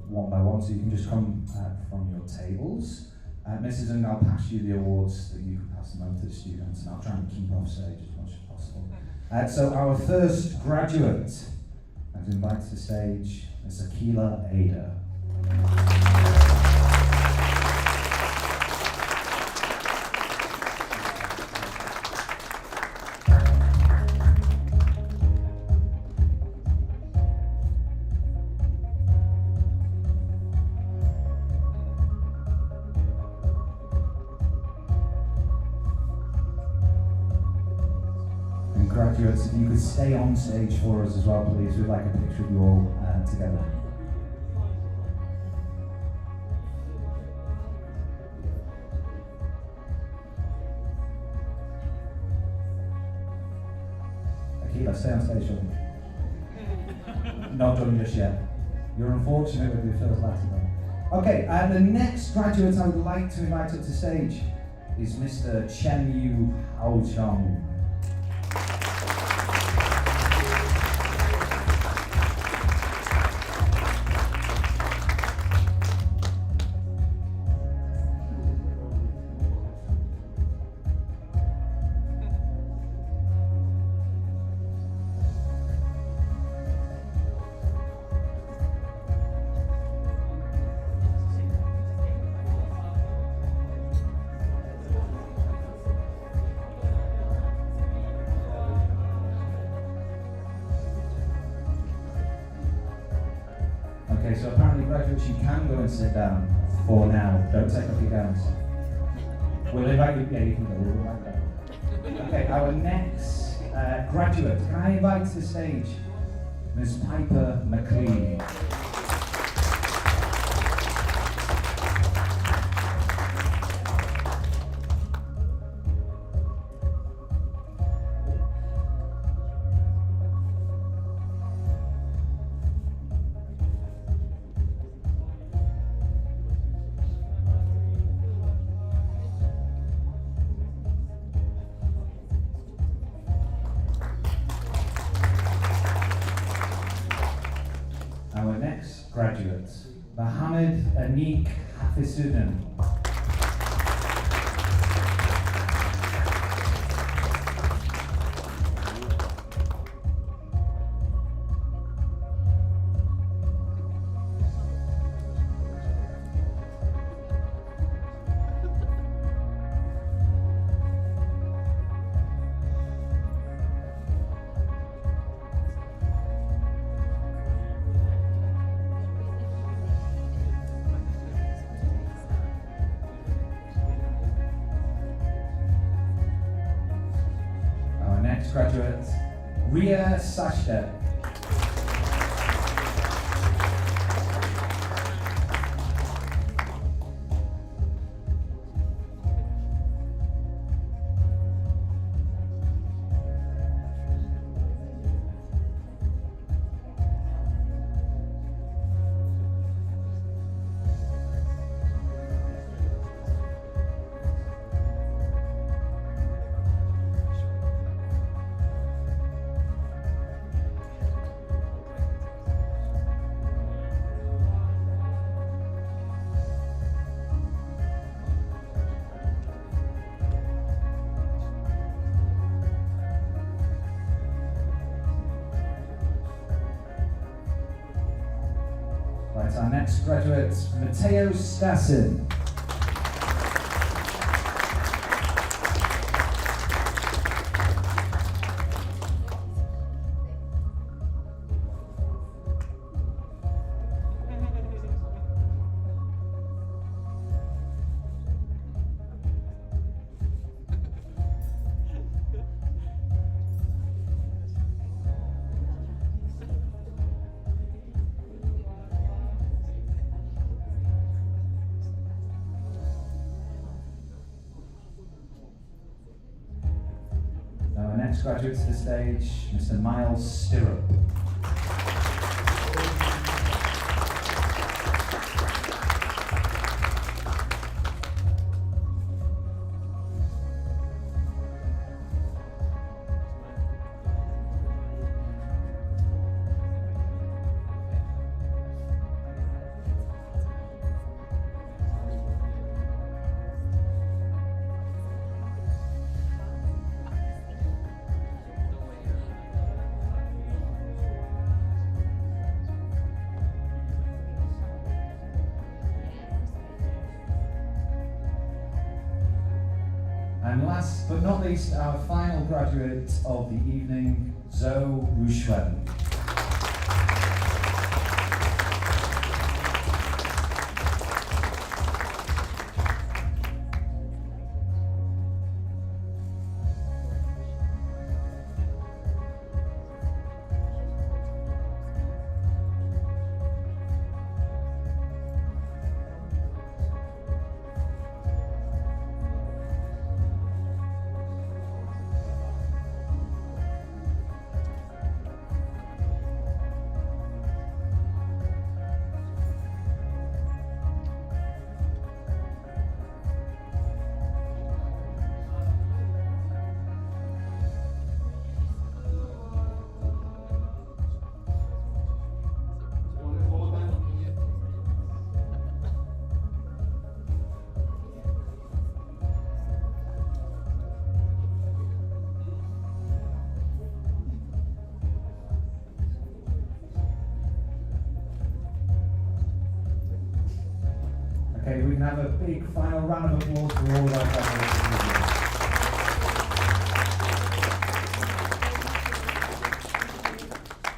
Speaker 4: one by one, so you can just come from your tables. Mrs. Ng, I'll pass you the awards that you can pass them on to the students, and I'll try and keep off stage as much as possible. So our first graduate, I'm to invite to the stage Ms. Akila Ada. graduates, if you could stay on stage for us as well, please. We'd like a picture of you all together. Akila, stay on stage, shall we? Not done just yet. You're unfortunate with your first Latin one. Okay, and the next graduate I would like to invite up to stage is Mr. Chen Yu Hao Chong. Okay, so apparently graduates, you can go and sit down for now. Don't take off your gowns. We'll invite you, yeah, you can go, we'll invite you. Okay, our next graduate, can I invite to the stage Ms. Piper McLean. Our next graduate, Mohammed Anik Hafisuddin. Next graduate, Ria Sashta. Right, our next graduate, Matteo Stassin. Our next graduate to the stage, Mr. Miles Stirrup. And last but not least, our final graduate of the evening, Zoe Rushwen. Okay, we can have a big final round of applause for all of our graduates.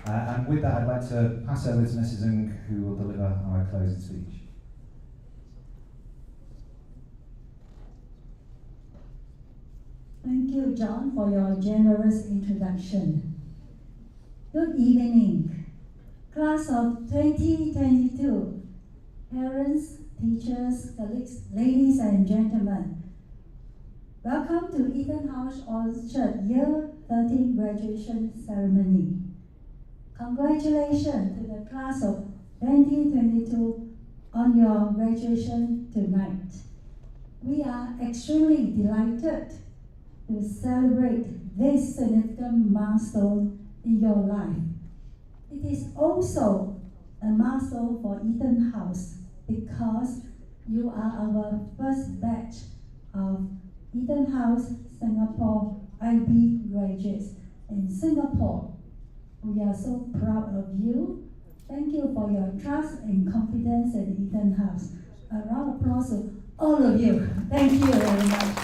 Speaker 4: And with that, I'd like to pass over to Mrs. Ng, who will deliver our closing speech.
Speaker 17: Thank you, John, for your generous introduction. Good evening, class of 2022, parents, teachers, colleagues, ladies and gentlemen. Welcome to EtonHouse Orchard Year 13 graduation ceremony. Congratulations to the class of 2022 on your graduation tonight. We are extremely delighted to celebrate this significant milestone in your life. It is also a milestone for EtonHouse because you are our first batch of EtonHouse Singapore IB graduates in Singapore. We are so proud of you. Thank you for your trust and confidence in EtonHouse. A round of applause to all of you. Thank you very much.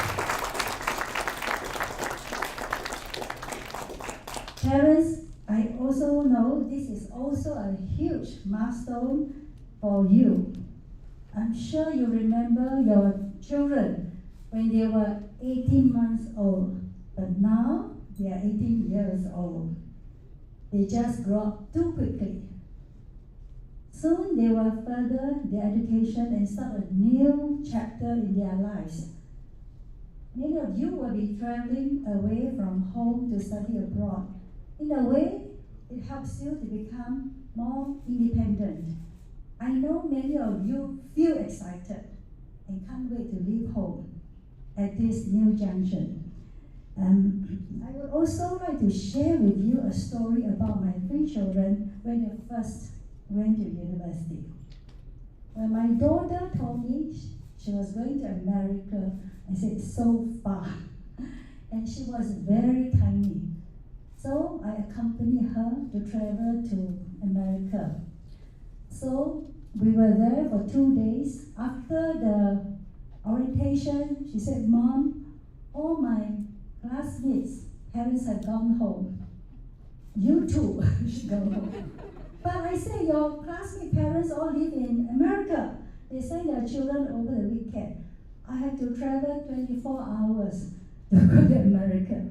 Speaker 17: Parents, I also know this is also a huge milestone for you. I'm sure you remember your children when they were 18 months old, but now they are 18 years old. They just grow up too quickly. Soon they will further their education and start a new chapter in their lives. Many of you will be traveling away from home to study abroad. In a way, it helps you to become more independent. I know many of you feel excited and can't wait to leave home at this new junction. I would also like to share with you a story about my 3 children when they first went to university. When my daughter told me she was going to America, I said, so far. And she was very tiny. So I accompanied her to travel to America. So we were there for 2 days. After the orientation, she said, Mom, all my classmates' parents have gone home. You too should go home. But I said, your classmate parents all live in America. They send their children over the weekend. I have to travel 24 hours to go to America.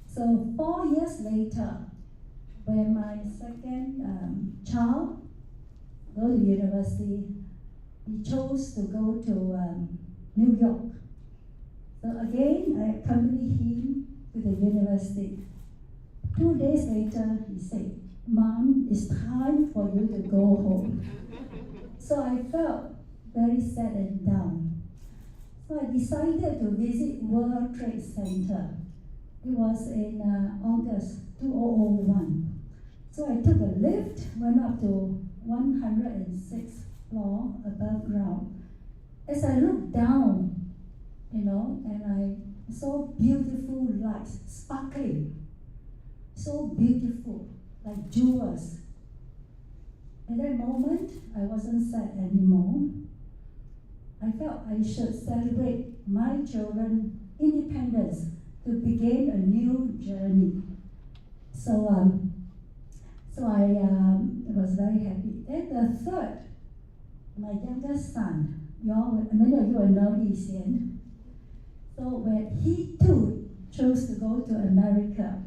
Speaker 17: So 4 years later, when my second child go to university, he chose to go to New York. So again, I accompanied him to the university. 2 days later, he said, Mom, it's time for you to go home. So I felt very sad and down. So I decided to visit World Trade Center. It was in August 2001. So I took a lift, went up to 106th floor above ground. As I looked down, and I saw beautiful lights sparkling, so beautiful, like jewels. At that moment, I wasn't sad anymore. I felt I should celebrate my children's independence to begin a new journey. So I was very happy. Then the third, my youngest son, many of you will know Yi. So when he too chose to go to America,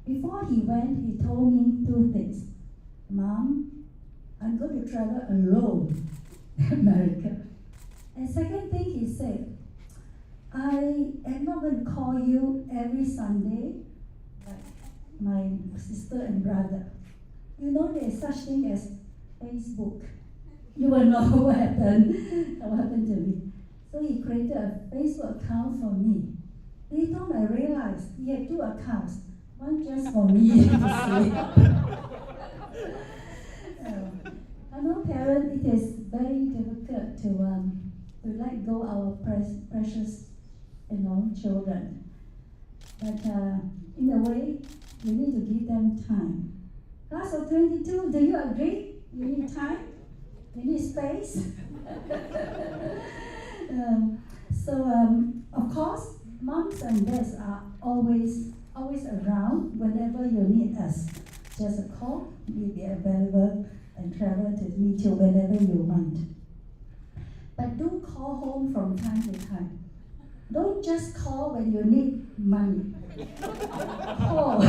Speaker 17: before he went, he told me 2 things. Mom, I'm going to travel alone to America. And second thing he said, I am not going to call you every Sunday like my sister and brother. You know there is such thing as Facebook. You will know what happened to me. So he created a Facebook account for me. Later on I realized he had 2 accounts. One just for me to see. I know parents, it is very difficult to let go our precious, children. But in a way, we need to give them time. Class of 22, do you agree? You need time? You need space? Of course, moms and dads are always around whenever you need us. Just a call, we'll be available and travel to meet you whenever you want. But do call home from time to time. Don't just call when you need money. Call.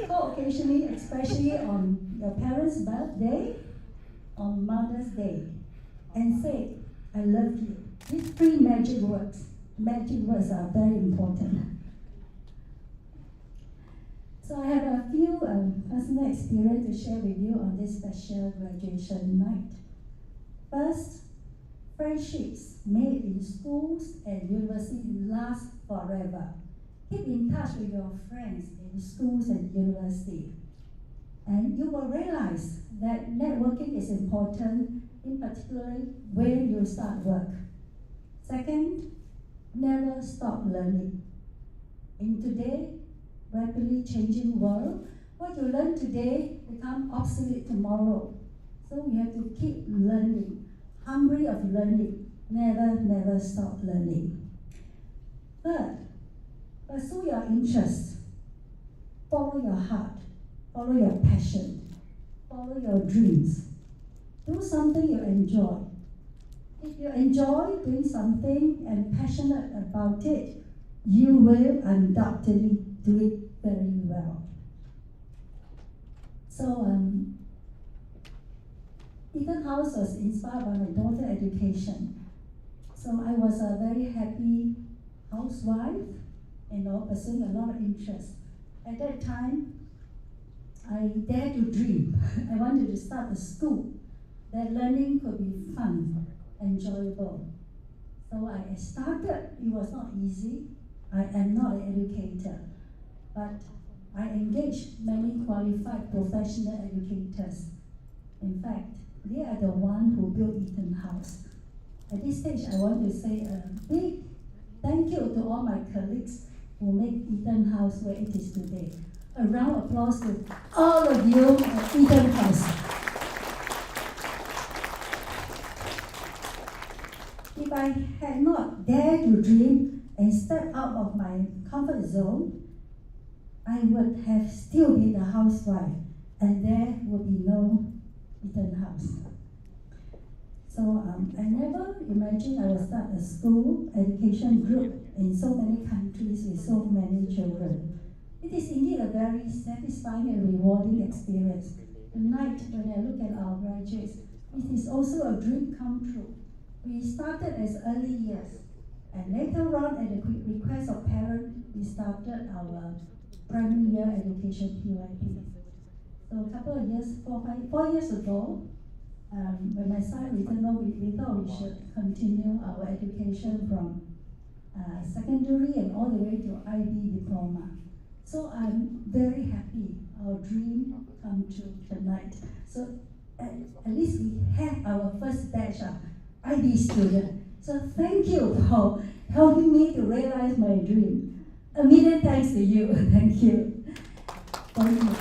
Speaker 17: Call occasionally, especially on your parents' birthday, on Mother's Day, and say, I love you. These 3 magic words are very important. So I have a few personal experience to share with you on this special graduation night. First, friendships made in schools and universities last forever. Keep in touch with your friends in schools and university. And you will realize that networking is important, in particular when you start work. Second, never stop learning. In today's rapidly changing world, what you learn today becomes obsolete tomorrow. So we have to keep learning, hungry of learning, never stop learning. Third, pursue your interests, follow your heart, follow your passion, follow your dreams. Do something you enjoy. If you enjoy doing something and passionate about it, you will undoubtedly do it very well. So, EtonHouse was inspired by my daughter's education. So I was a very happy housewife, pursuing a lot of interests. At that time, I dared to dream. I wanted to start a school that learning could be fun, enjoyable. So I started. It was not easy. I am not an educator, but I engaged many qualified professional educators. In fact, they are the ones who built EtonHouse. At this stage, I want to say a big thank you to all my colleagues who make EtonHouse where it is today. A round of applause to all of you at EtonHouse. If I had not dared to dream and step out of my comfort zone, I would have still been a housewife, and there would be no EtonHouse. So I never imagined I would start a school education group in so many countries with so many children. It is indeed a very satisfying and rewarding experience. Tonight, when I look at our graduates, it is also a dream come true. We started as early years, and later on, at the request of parents, we started our primary year education PYP. So a couple of years, 4 years ago, when my son returned home, we thought we should continue our education from secondary and all the way to IB diploma. So I'm very happy our dream come true tonight. So at least we have our first batch of IB students. So thank you for helping me to realize my dream. A million thanks to you. Thank you. Thank you.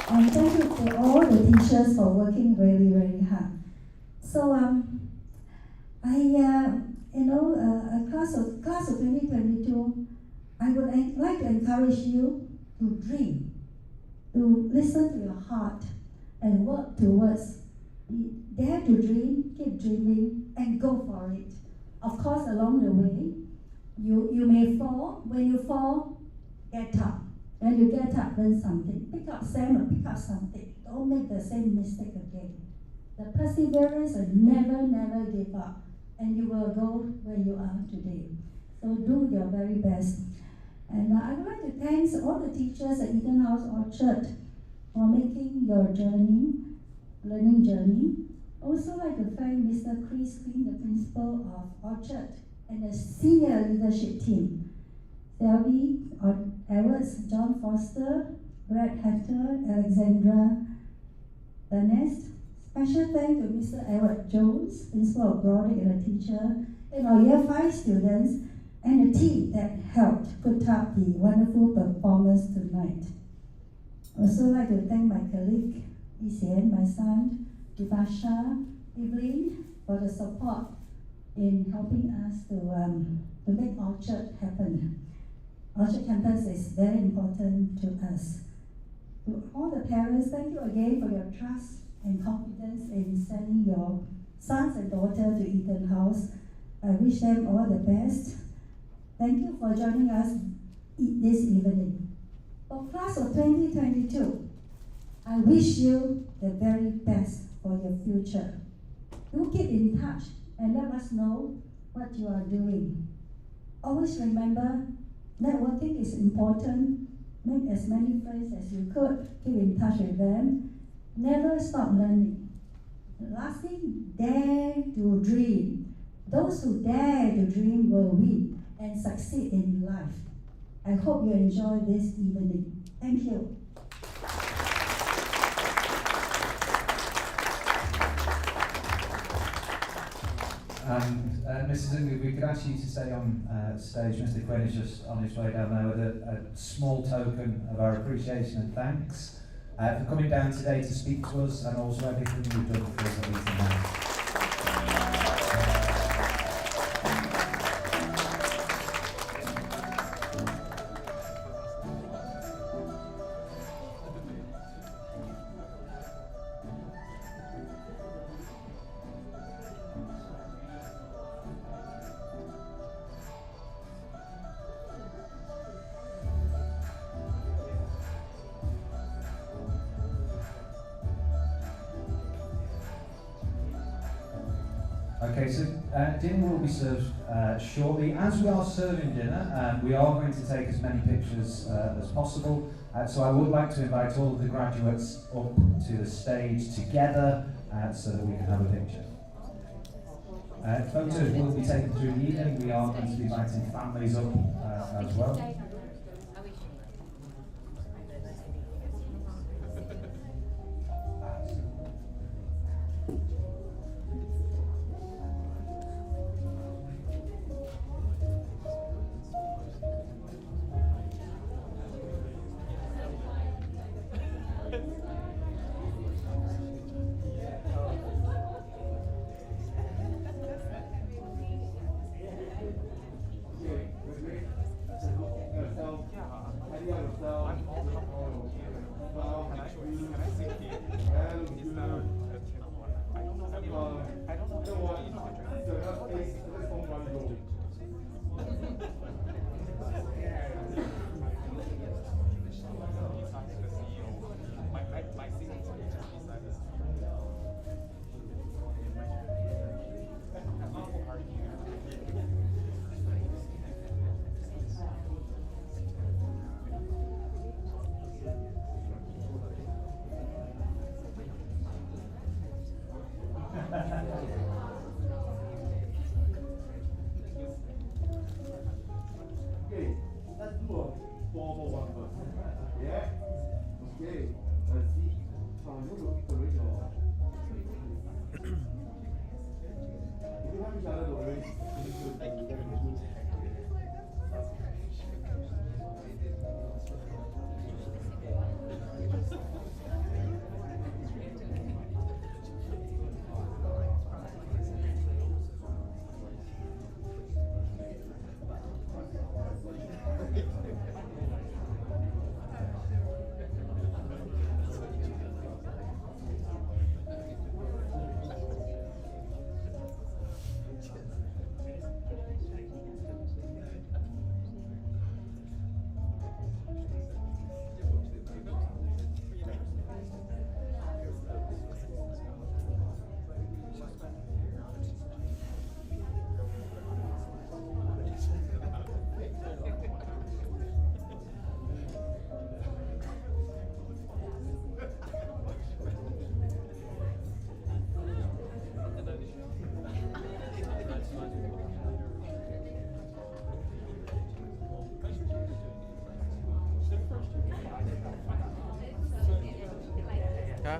Speaker 17: And thank you to all the teachers for working really, really hard. So class of 2022, I would like to encourage you to dream, to listen to your heart and work towards. Dare to dream, keep dreaming, and go for it. Of course, along the way, you may fall. When you fall, get up. When you get up, learn something. Pick up sand or pick up something. Don't make the same mistake again. The perseverance and never give up. And you will go where you are today. So do your very best. And I would like to thank all the teachers at EtonHouse Orchard for making your learning journey. Also like to thank Mr. Chris Queen, the principal of Orchard, and the senior leadership team. Selby, Edwards, John Foster, Brad Hector, Alexandra Ernest. Special thanks to Mr. Edward Jones, principal of Brodick and a teacher, and our Year 5 students, and the team that helped put up the wonderful performance tonight. Also like to thank my colleague, Isian, my son, Dubasha, Evelyn, for the support in helping us to make Orchard happen. Orchard campus is very important to us. To all the parents, thank you again for your trust and confidence in sending your sons and daughters to EtonHouse. I wish them all the best. Thank you for joining us this evening. For class of 2022, I wish you the very best for your future. Do keep in touch and let us know what you are doing. Always remember, networking is important. Make as many friends as you could. Keep in touch with them. Never stop learning. Lastly, dare to dream. Those who dare to dream will win and succeed in life. I hope you enjoy this evening. Thank you.
Speaker 4: And Mrs. Ng, we could ask you to stay on stage. Mr. Quinn is just on his way down there with a small token of our appreciation and thanks for coming down today to speak to us, and also everything you've done for us at EtonHouse. Okay, so dinner will be served shortly. As we are serving dinner, we are going to take as many pictures as possible. So I would like to invite all of the graduates up to the stage together so that we can have a picture. Photos will be taken through the evening. We are going to be inviting families up as well.
Speaker 18: Okay, let's do a formal one first. Yeah? Okay, let's see. You look the original. If you have each other already,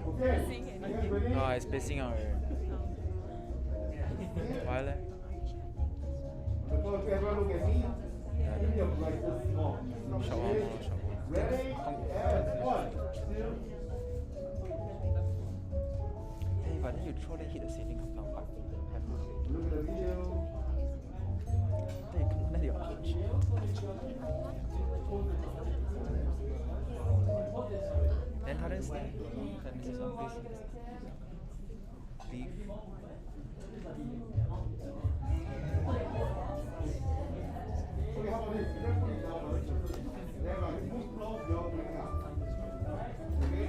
Speaker 1: Hả? Rồi, spacing out rồi. Why là?
Speaker 18: Ready? And 1, 2.
Speaker 1: 反正有抽的 hit 的 ceiling 很棒吧。
Speaker 18: Look at the video.
Speaker 1: 对，看那里有好吃。Then how does that? Then this is on this. Beef.
Speaker 18: Okay, how about this? You don't put it down first. Then when you move close, you're putting up. Okay?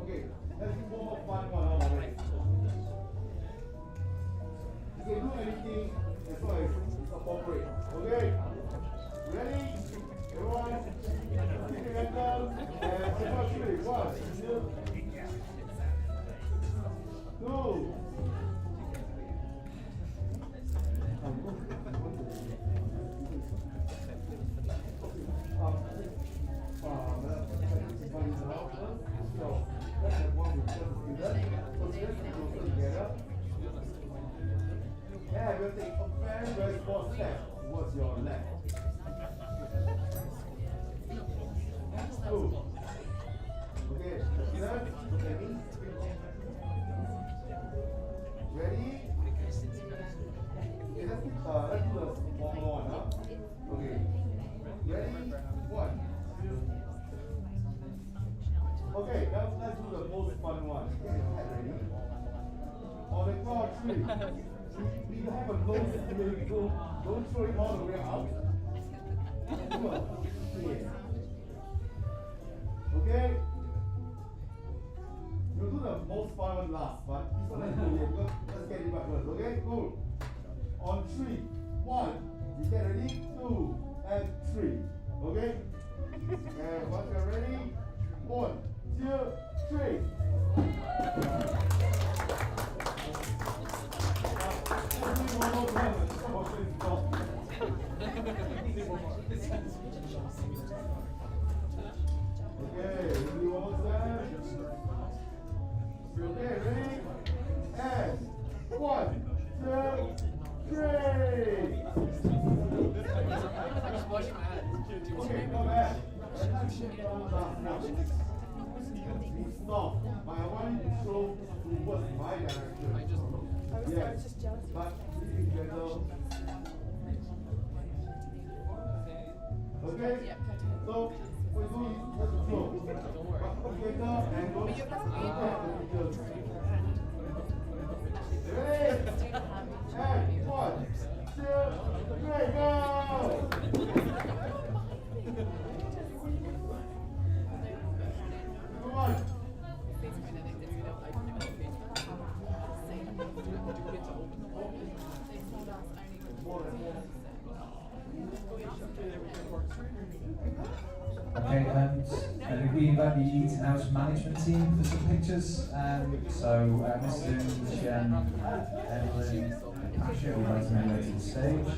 Speaker 18: Okay, let's do one more fun one. How about it? You can do anything as long as it's appropriate. Okay? Ready? Everyone? Keep your head down and check out three. 1, 2, 2. Yeah, we'll take a very, very small step towards your left. 2. Okay, left, look at me. Ready? Okay, let's do the formal one, huh? Okay. Ready? 1. Okay, now let's do the most fun one. Get your head ready. On the count of 3. We have a low ceiling, so don't throw it all the way out. 2, 3. Okay? You'll do the most fun one last, but this one let's do it. Let's get it back first, okay? Cool. On 3. 1. You get ready? 2 and 3. Okay? And once you're ready, 1, 2, 3. One more time. Okay, ready one more time. Okay, ready? And 1, 2, 3. Okay, come back. Stop. I want you to show towards my direction. Yes, but be gentle. Okay? So, we do it just slow. But together and go back the pictures. Ready? And 1, 2, 3, go! Come on.
Speaker 4: Okay, and we invite the EtonHouse management team for some pictures. So, Mr. Chen, Evelyn, and Pasha would like to make their way to the stage.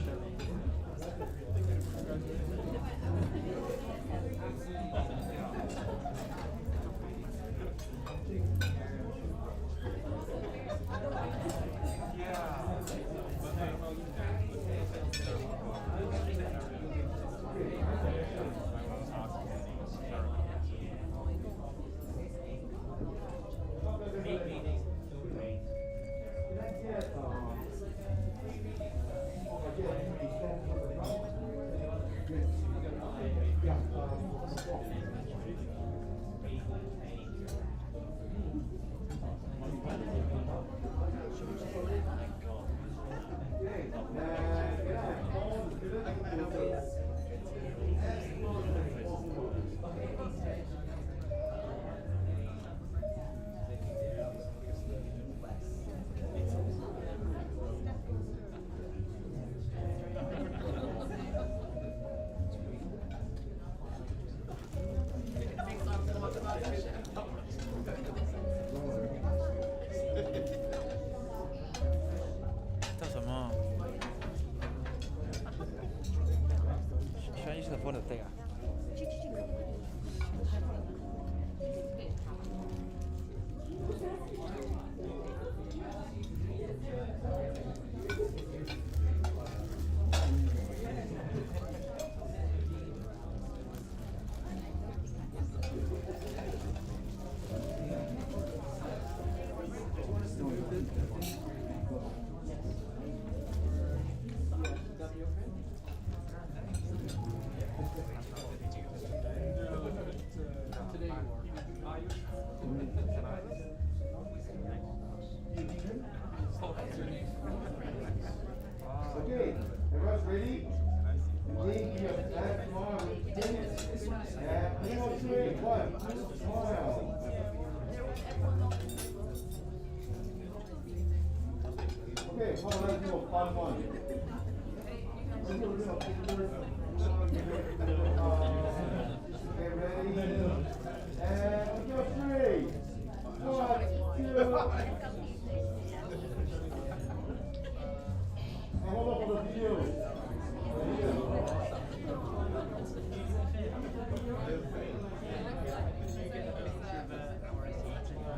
Speaker 1: for the thing.
Speaker 18: guys ready? Give me a back smile. And 3, 1, smile. Okay, come on, let's do a fun one. Okay, ready? And let's go 3, 1, 2. And hold on for the video.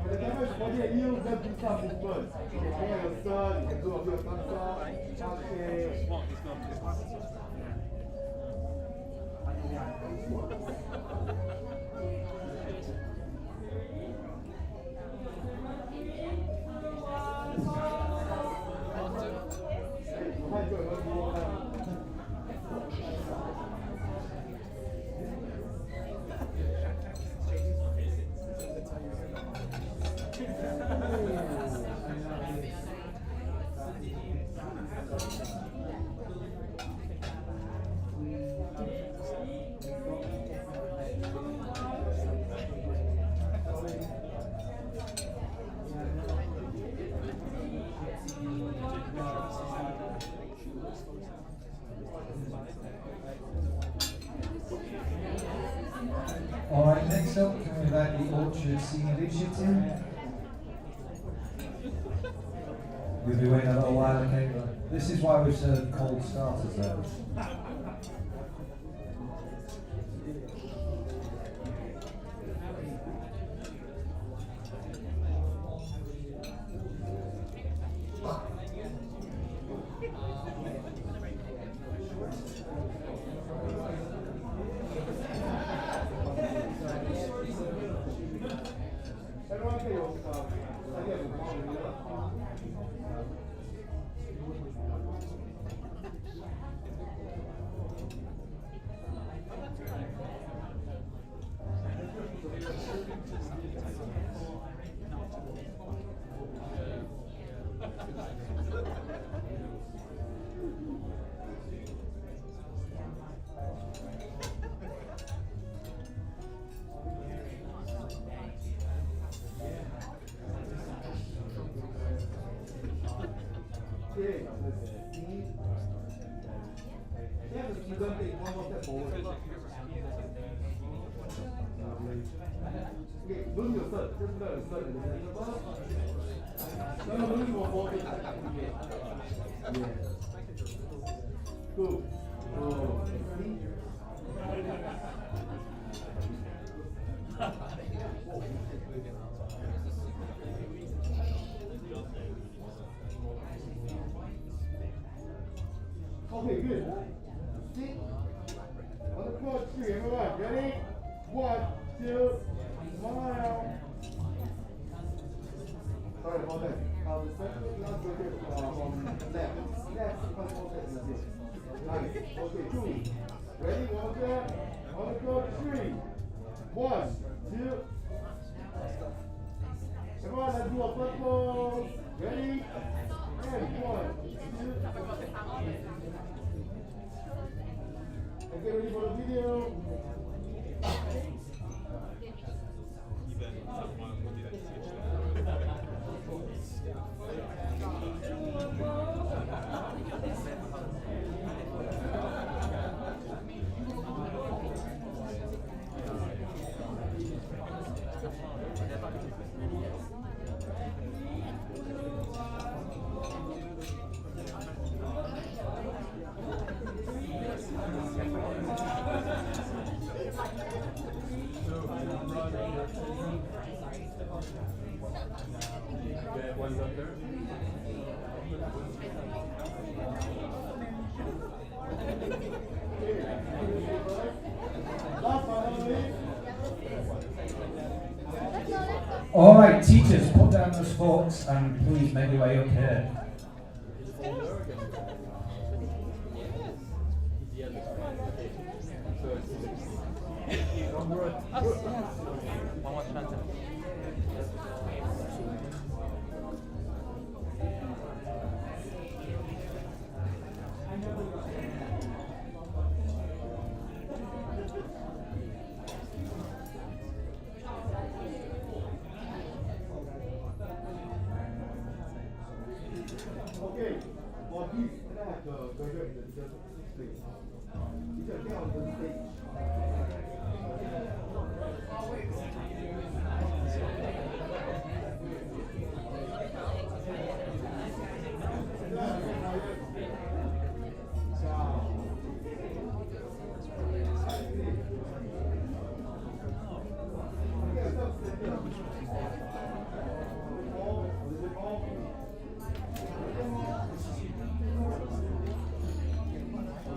Speaker 18: When the camera is pointing at you, just do something first. You can point at your son, you can do a bit of thumbs up. Okay.
Speaker 4: Alright, next up, can we invite the Orchard Senior Leadership Team? We'll be waiting a little while, okay? This is why we've served cold starters though. Okay, let's see. Yeah, the student take one more step forward. Okay, don't your third. Just put your third in the center bar. No, don't use your forward. Yeah. Cool. Oh, see? Okay, good. See? On the count, 3, everyone. Ready? 1, 2, smile. Sorry about that. The second last right here from left. Left, much more left than this. Nice. Okay, 2. Ready? One more time. On the count, 3. 1, 2. Everyone, let's do a front pose. Ready? And 1, 2. And get ready for the video. All right, teachers, put down those forks and please make your way up here.
Speaker 18: Okay, for this, can I have the graduate in the teacher's please? Teacher, get on the stage.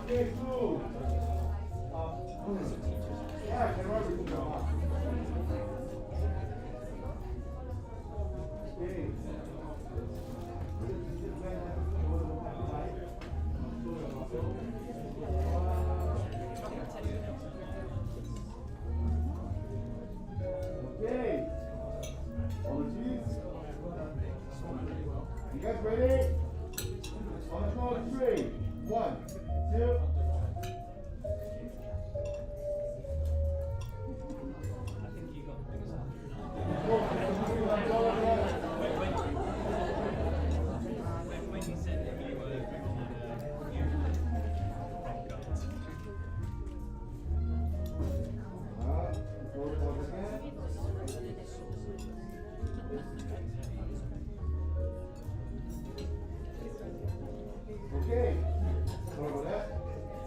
Speaker 18: Okay, cool. Yeah, can I read the mark? Okay. Okay. Apologies. You guys ready? On the count of 3. 1, 2. Okay, sorry about that.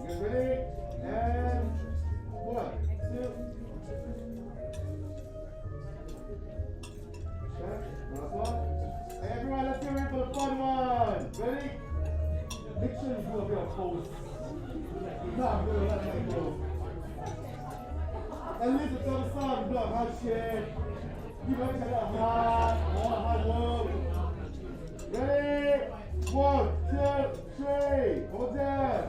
Speaker 18: You guys ready? And 1, 2. Okay, last one. Hey, everyone, let's get ready for the fun one. Ready? Make sure you do a bit of pose. No, I'm going to let that go. And listen to the song, you know how shit. You know hard work. Ready? 1, 2, 3. Hold down.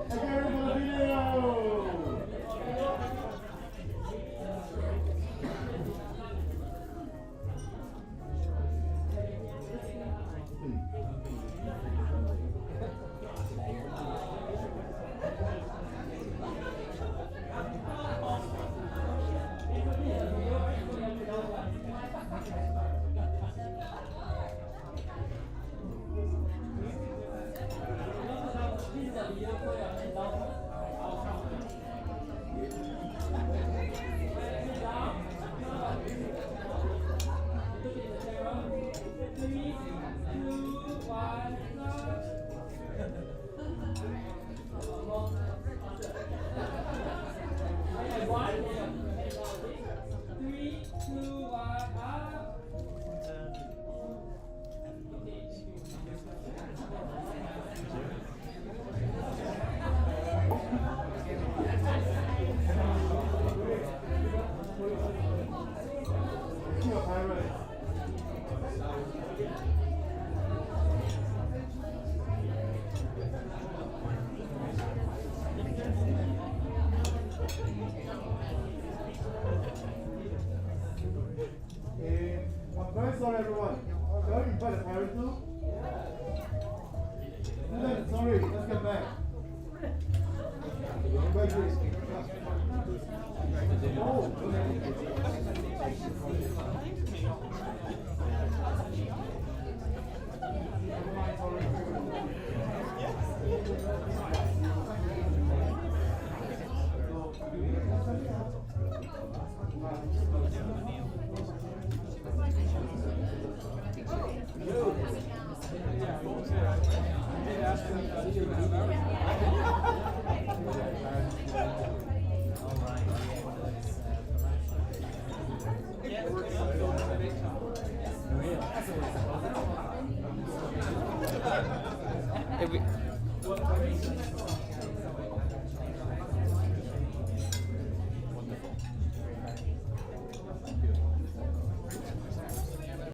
Speaker 18: And get ready for the video. I'm very sorry, everyone. Shall we invite the parents too? Sorry, let's get back. Oh,
Speaker 1: If we,